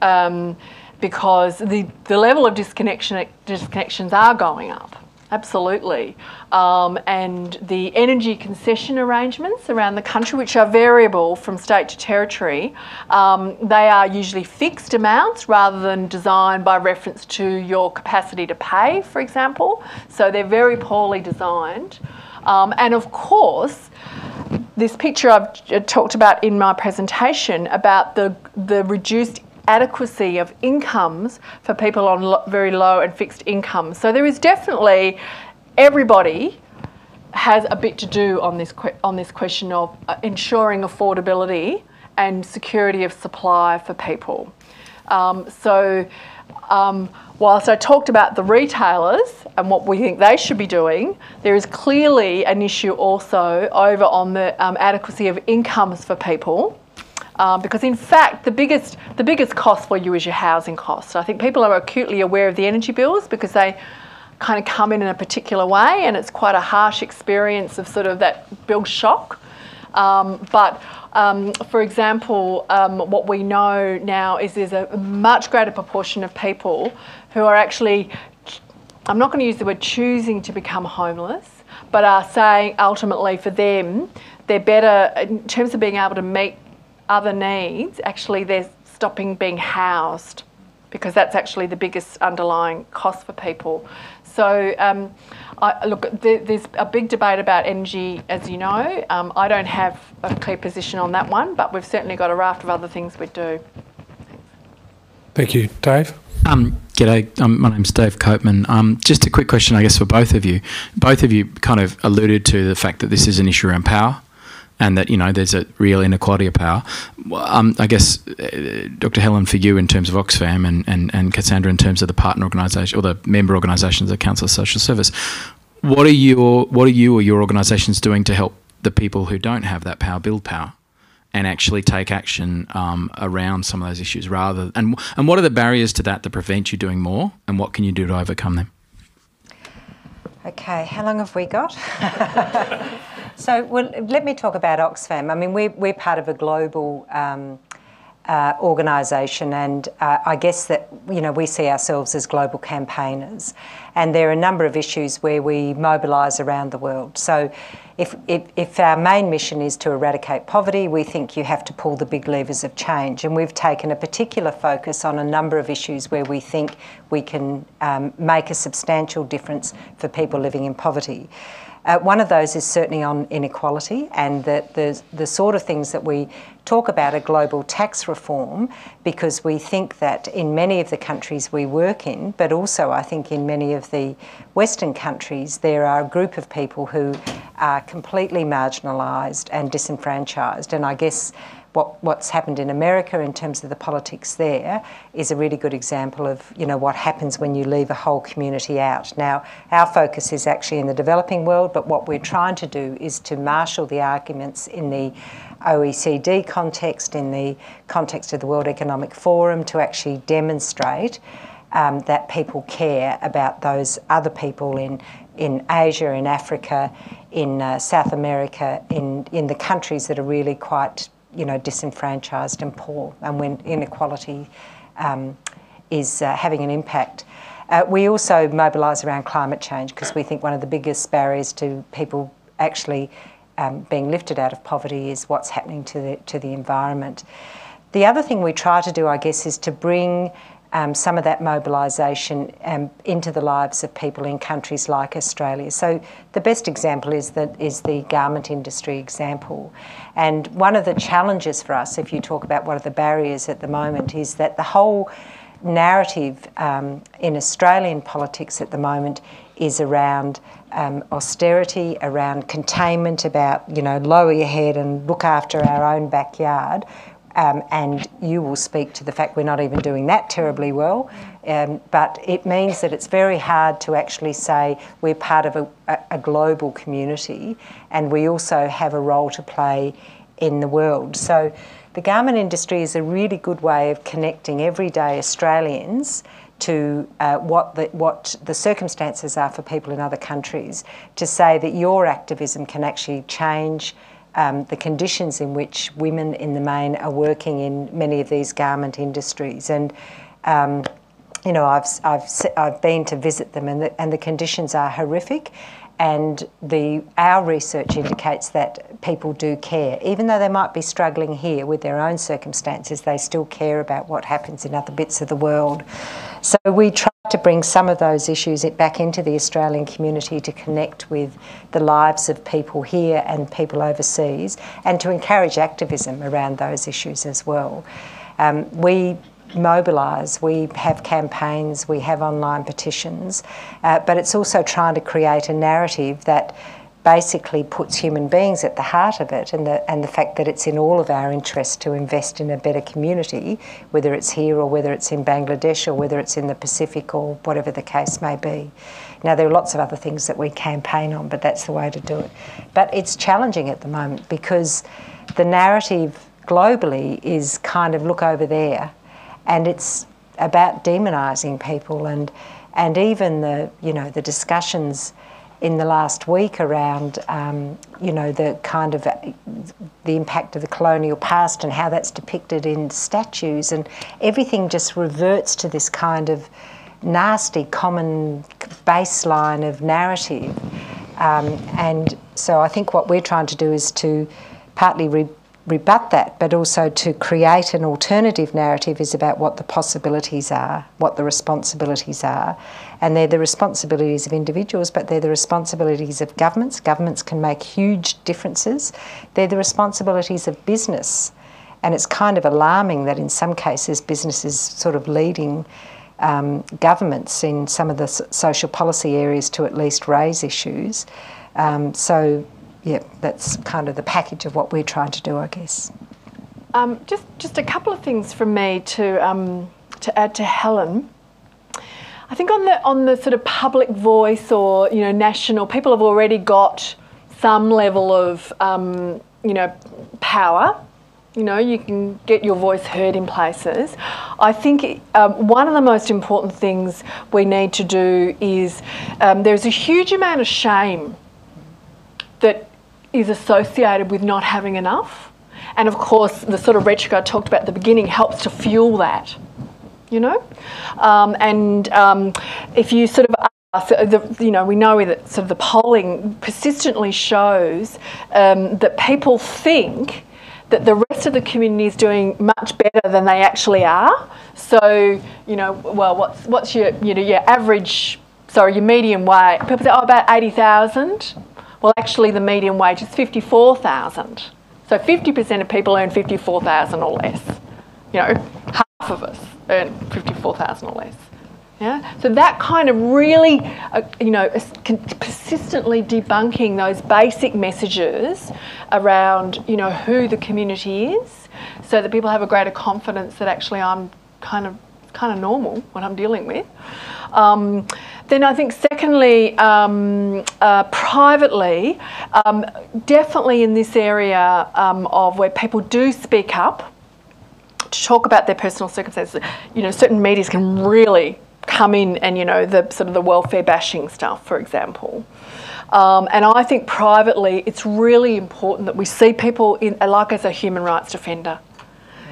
Because the level of disconnections are going up, absolutely. And the energy concession arrangements around the country, which are variable from state to territory, they are usually fixed amounts rather than designed by reference to your capacity to pay, for example. So they're very poorly designed. And of course, this picture I've talked about in my presentation about the reduced adequacy of incomes for people on very low and fixed incomes. So there is definitely, everybody has a bit to do on this question of ensuring affordability and security of supply for people. Whilst I talked about the retailers and what we think they should be doing, there is clearly an issue also over on the adequacy of incomes for people. Because in fact, the biggest cost for you is your housing costs. I think people are acutely aware of the energy bills because they kind of come in a particular way, and it's quite a harsh experience of sort of that bill shock. For example, what we know now is there's a much greater proportion of people who are actually, I'm not going to use the word choosing to become homeless, but are saying ultimately for them, they're better in terms of being able to meet other needs. Actually, they're stopping being housed because that's actually the biggest underlying cost for people. So look, there's a big debate about energy, as you know. I don't have a clear position on that one, but we've certainly got a raft of other things we do. Thank you. Dave? G'day, my name's Dave Copeman. Just a quick question, I guess, for both of you. Both of you kind of alluded to the fact that this is an issue around power and that, you know, there's a real inequality of power. I guess, Dr. Helen, for you in terms of Oxfam and Cassandra in terms of the partner organisation or the member organisations of the Council of Social Service, what are you or your organisations doing to help the people who don't have that power build power and actually take action around some of those issues and what are the barriers to that prevent you doing more, and what can you do to overcome them? Okay, how long have we got? So let me talk about Oxfam. I mean, we're part of a global organisation, and I guess that, you know, we see ourselves as global campaigners, and there are a number of issues where we mobilise around the world. So if our main mission is to eradicate poverty, we think you have to pull the big levers of change, and we've taken a particular focus on a number of issues where we think we can make a substantial difference for people living in poverty. One of those is certainly on inequality, and the sort of things that we talk about are global tax reform, because we think that in many of the countries we work in, but also I think in many of the Western countries, there are a group of people who are completely marginalised and disenfranchised. And I guess what's happened in America in terms of the politics there is a really good example of, you know, what happens when you leave a whole community out. Now, our focus is actually in the developing world, but what we're trying to do is to marshal the arguments in the OECD context, in the context of the World Economic Forum, to actually demonstrate that people care about those other people in Asia, in Africa, in South America, in the countries that are really quite, you know, disenfranchised and poor, and when inequality is having an impact. We also mobilise around climate change, because we think one of the biggest barriers to people actually being lifted out of poverty is what's happening to the environment. The other thing we try to do, I guess, is to bring some of that mobilisation into the lives of people in countries like Australia. So the best example is the garment industry example. And one of the challenges for us, if you talk about what are the barriers at the moment, is that the whole narrative in Australian politics at the moment is around austerity, around containment, about, you know, lower your head and look after our own backyard. And you will speak to the fact we're not even doing that terribly well. But it means that it's very hard to actually say we're part of a global community, and we also have a role to play in the world. So the garment industry is a really good way of connecting everyday Australians to what the circumstances are for people in other countries, to say that your activism can actually change the conditions in which women in the main are working in many of these garment industries. And you know, I've been to visit them, and the conditions are horrific. And our research indicates that people do care. Even though they might be struggling here with their own circumstances, they still care about what happens in other bits of the world. So we try to bring some of those issues back into the Australian community to connect with the lives of people here and people overseas, and to encourage activism around those issues as well. We mobilise, we have campaigns, we have online petitions, but it's also trying to create a narrative that basically puts human beings at the heart of it, and the fact that it's in all of our interest to invest in a better community, whether it's here or whether it's in Bangladesh or whether it's in the Pacific or whatever the case may be. Now, there are lots of other things that we campaign on, but that's the way to do it. But it's challenging at the moment, because the narrative globally is kind of look over there, and it's about demonising people, and even the discussions in the last week around the kind of the impact of the colonial past and how that's depicted in statues, and everything just reverts to this kind of nasty common baseline of narrative. And so I think what we're trying to do is to partly rebut that, but also to create an alternative narrative is about what the possibilities are, what the responsibilities are. And they're the responsibilities of individuals, but they're the responsibilities of governments. Governments can make huge differences. They're the responsibilities of business. And it's kind of alarming that in some cases business is sort of leading governments in some of the social policy areas to at least raise issues. So yeah, that's kind of the package of what we're trying to do, I guess. Just a couple of things from me to add to Helen. I think on the sort of public voice or national, people have already got some level of power. You can get your voice heard in places. I think one of the most important things we need to do is there's a huge amount of shame that is associated with not having enough. And of course, the sort of rhetoric I talked about at the beginning helps to fuel that, if you sort of ask, we know that sort of the polling persistently shows that people think that the rest of the community is doing much better than they actually are. So, well, what's your average, your median wage? People say, about 80,000. Well, actually, the median wage is 54,000. So 50% of people earn 54,000 or less. Half of us earn 54,000 or less. Yeah, so that kind of really, persistently debunking those basic messages around, who the community is, so that people have a greater confidence that actually I'm kind of normal what I'm dealing with. Then I think secondly, privately, definitely in this area of where people do speak up to talk about their personal circumstances, certain medias can really come in and, the sort of the welfare bashing stuff, for example. And I think privately, it's really important that we see people like as a human rights defender.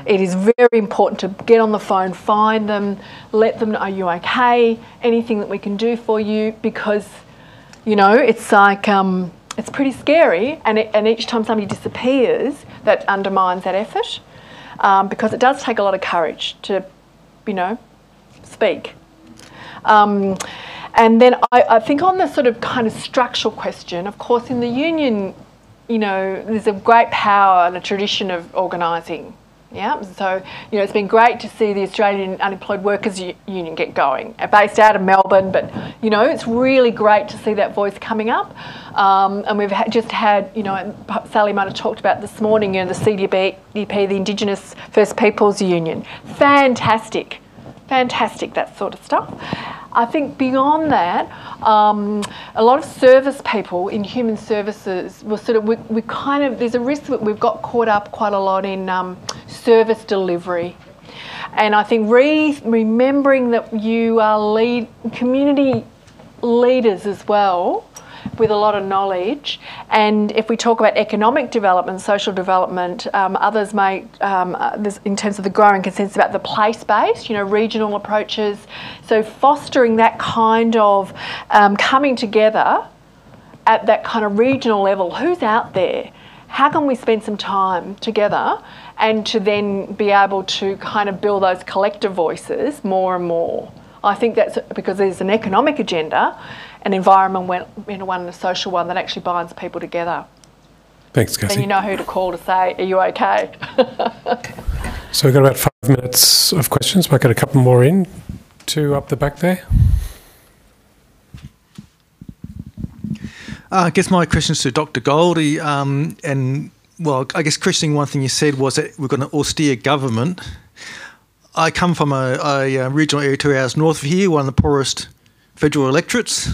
It is very important to get on the phone, find them, let them know, are you okay? Anything that we can do for you, because, it's like, it's pretty scary, and each time somebody disappears, that undermines that effort, because it does take a lot of courage to, speak. And then I think on the sort of kind of structural question, of course, in the union, there's a great power and a tradition of organising. Yeah, so, it's been great to see the Australian Unemployed Workers Union get going, based out of Melbourne, but, it's really great to see that voice coming up. And we've just had, Sally might have talked about this morning, the CDP, the Indigenous First Peoples Union. Fantastic, that sort of stuff. I think beyond that, a lot of service people in human services will there's a risk that we've got caught up quite a lot in service delivery. And I think remembering that you are community leaders as well, with a lot of knowledge. And if we talk about economic development, social development, others may, in terms of the growing consensus about the place-based, regional approaches. So fostering that kind of coming together at that kind of regional level. Who's out there? How can we spend some time together and to then be able to kind of build those collective voices more and more? I think that's because there's an economic agenda, an environment one and a social one that actually binds people together. Thanks, Cassie. Then you know who to call to say, are you okay? So we've got about 5 minutes of questions. Might get a couple more in. 2 up the back there. I guess my question is to Dr. Goldie. I guess questioning one thing you said was that we've got an austere government. I come from a regional area 2 hours north of here, one of the poorest federal electorates.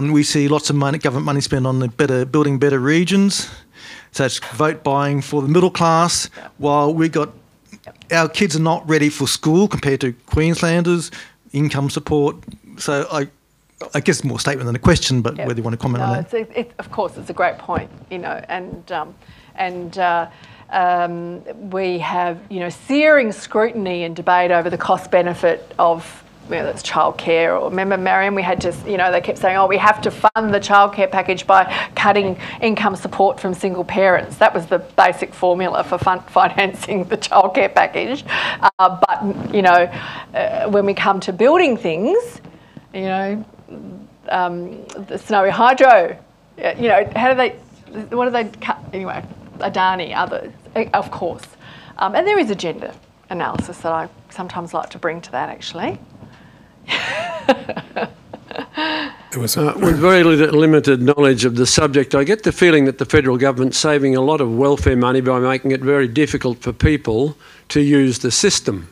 We see lots of government money spent on building better regions. So it's vote buying for the middle class, while our kids are not ready for school compared to Queenslanders, income support. So I guess more a statement than a question, but whether you want to comment on that. Of course, it's a great point, we have, searing scrutiny and debate over the cost benefit of, that's childcare. Or remember, Mariam, we had to, they kept saying, we have to fund the childcare package by cutting income support from single parents. That was the basic formula for financing the childcare package. But when we come to building things, the Snowy Hydro, what do they cut? Anyway, Adani, others, of course. And there is a gender analysis that I sometimes like to bring to that, actually. With very limited knowledge of the subject, I get the feeling that the federal government's saving a lot of welfare money by making it very difficult for people to use the system.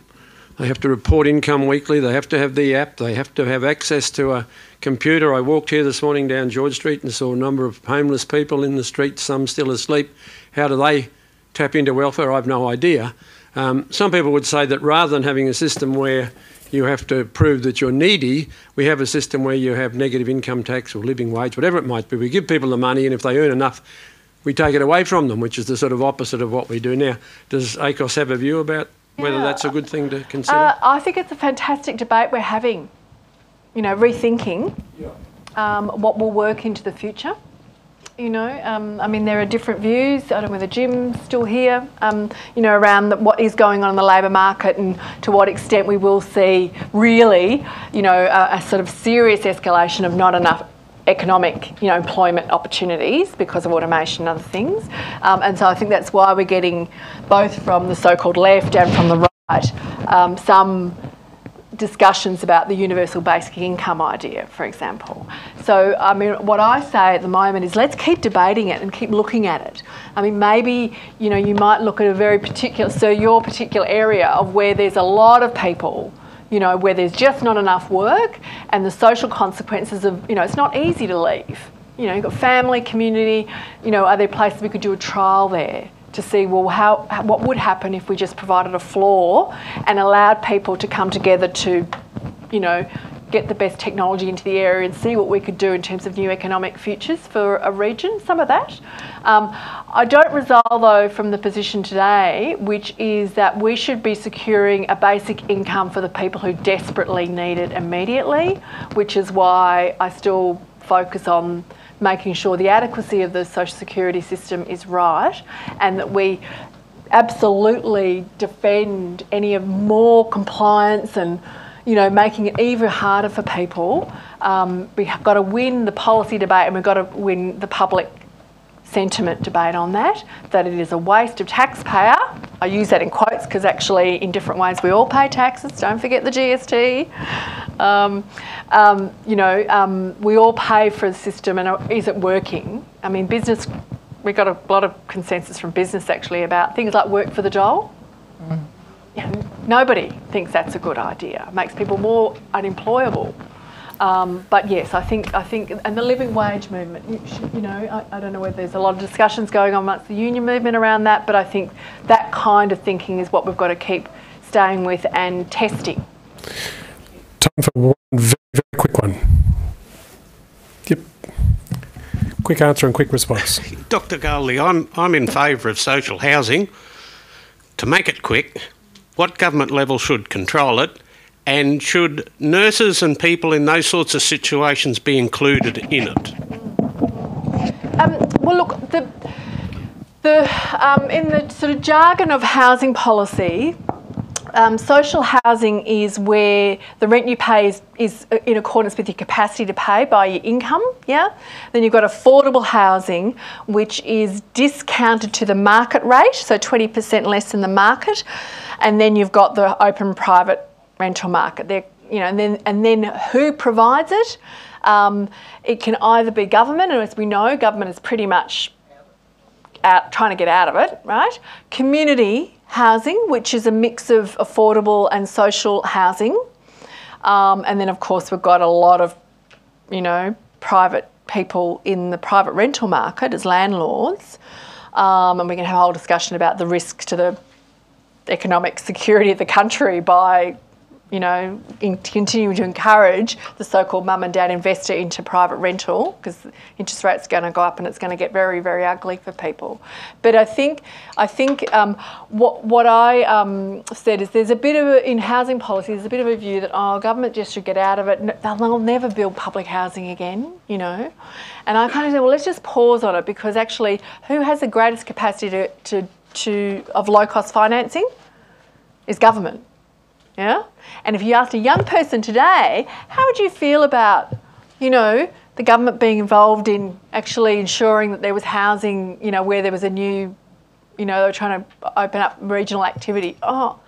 They have to report income weekly, they have to have the app, they have to have access to a computer. I walked here this morning down George Street and saw a number of homeless people in the street, some still asleep. How do they tap into welfare? I've no idea. Some people would say that rather than having a system where you have to prove that you're needy, we have a system where you have negative income tax or living wage, whatever it might be. We give people the money, and if they earn enough, we take it away from them, which is the sort of opposite of what we do now. Does ACOS have a view about whether that's a good thing to consider? I think it's a fantastic debate we're having, rethinking what will work into the future. There are different views. I don't know whether Jim's still here, around what is going on in the labour market and to what extent we will see really, a sort of serious escalation of not enough economic, employment opportunities because of automation and other things. And so I think that's why we're getting both from the so-called left and from the right some discussions about the universal basic income idea, for example. So, I mean, what I say at the moment is let's keep debating it and keep looking at it. I mean, maybe, you know, you might look at a very particular, so your particular area of where there's a lot of people, you know, where there's just not enough work and the social consequences of, you know, it's not easy to leave. You know, you've got family, community, you know, are there places we could do a trial there to see, well, what would happen if we just provided a floor and allowed people to come together to, you know, get the best technology into the area and see what we could do in terms of new economic futures for a region, some of that. I don't resolve, though, from the position today, which is that we should be securing a basic income for the people who desperately need it immediately, which is why I still focus on making sure the adequacy of the social security system is right, and that we absolutely defend any of more compliance and, you know, making it even harder for people. We've got to win the policy debate and we've got to win the public sentiment debate on that it is a waste of taxpayer. I use that in quotes because actually in different ways we all pay taxes, don't forget the GST. You know, we all pay for the system, and is it working? I mean, business, we got a lot of consensus from business actually about things like work for the dole. Yeah, nobody thinks that's a good idea. It makes people more unemployable. But yes, I think, and the living wage movement, you know, I don't know whether there's a lot of discussions going on amongst the union movement around that, but I think that kind of thinking is what we've got to keep staying with and testing. Time for one very, very quick one. Yep. Quick answer and quick response. Dr. Goldie, I'm in favour of social housing. To make it quick, what government level should control it? And should nurses and people in those sorts of situations be included in it? Well, look, in the sort of jargon of housing policy, social housing is where the rent you pay is in accordance with your capacity to pay by your income, yeah? Then you've got affordable housing, which is discounted to the market rate, so 20% less than the market. And then you've got the open private rental market there, you know, and then who provides it? It can either be government, and as we know, government is pretty much trying to get out of it, right? Community housing, which is a mix of affordable and social housing, and then of course we've got a lot of, you know, private people in the private rental market as landlords, and we can have a whole discussion about the risk to the economic security of the country by, you know, continuing to encourage the so-called mum and dad investor into private rental, because interest rates are going to go up and it's going to get very, very ugly for people. But I think what I said is there's a bit of in housing policy, there's a bit of a view that, oh, government just should get out of it. They'll never build public housing again, you know. And I kind of said, well, let's just pause on it, because actually, who has the greatest capacity of low-cost financing is government. Yeah? And if you asked a young person today, how would you feel about, you know, the government being involved in actually ensuring that there was housing, you know, where there was a new, you know, they were trying to open up regional activity? Oh,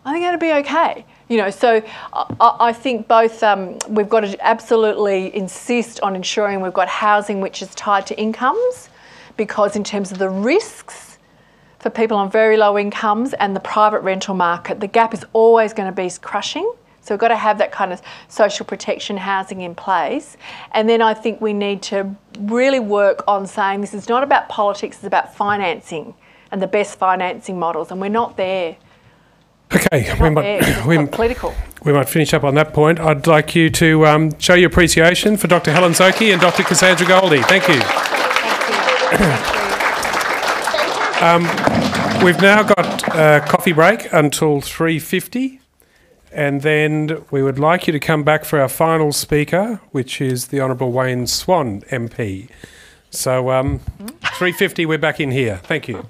I think that'd be okay. You know, so I think both we've got to absolutely insist on ensuring we've got housing which is tied to incomes, because in terms of the risks for people on very low incomes and the private rental market, the gap is always going to be crushing. So we've got to have that kind of social protection housing in place. And then I think we need to really work on saying this is not about politics, it's about financing and the best financing models. And we're not there. Okay, we might finish up on that point. I'd like you to show your appreciation for Dr. Helen Zoki and Dr. Cassandra Goldie. Thank you. Thank you. We've now got a coffee break until 3:50, and then we would like you to come back for our final speaker, which is the Honourable Wayne Swan MP. So 3:50, we're back in here. Thank you.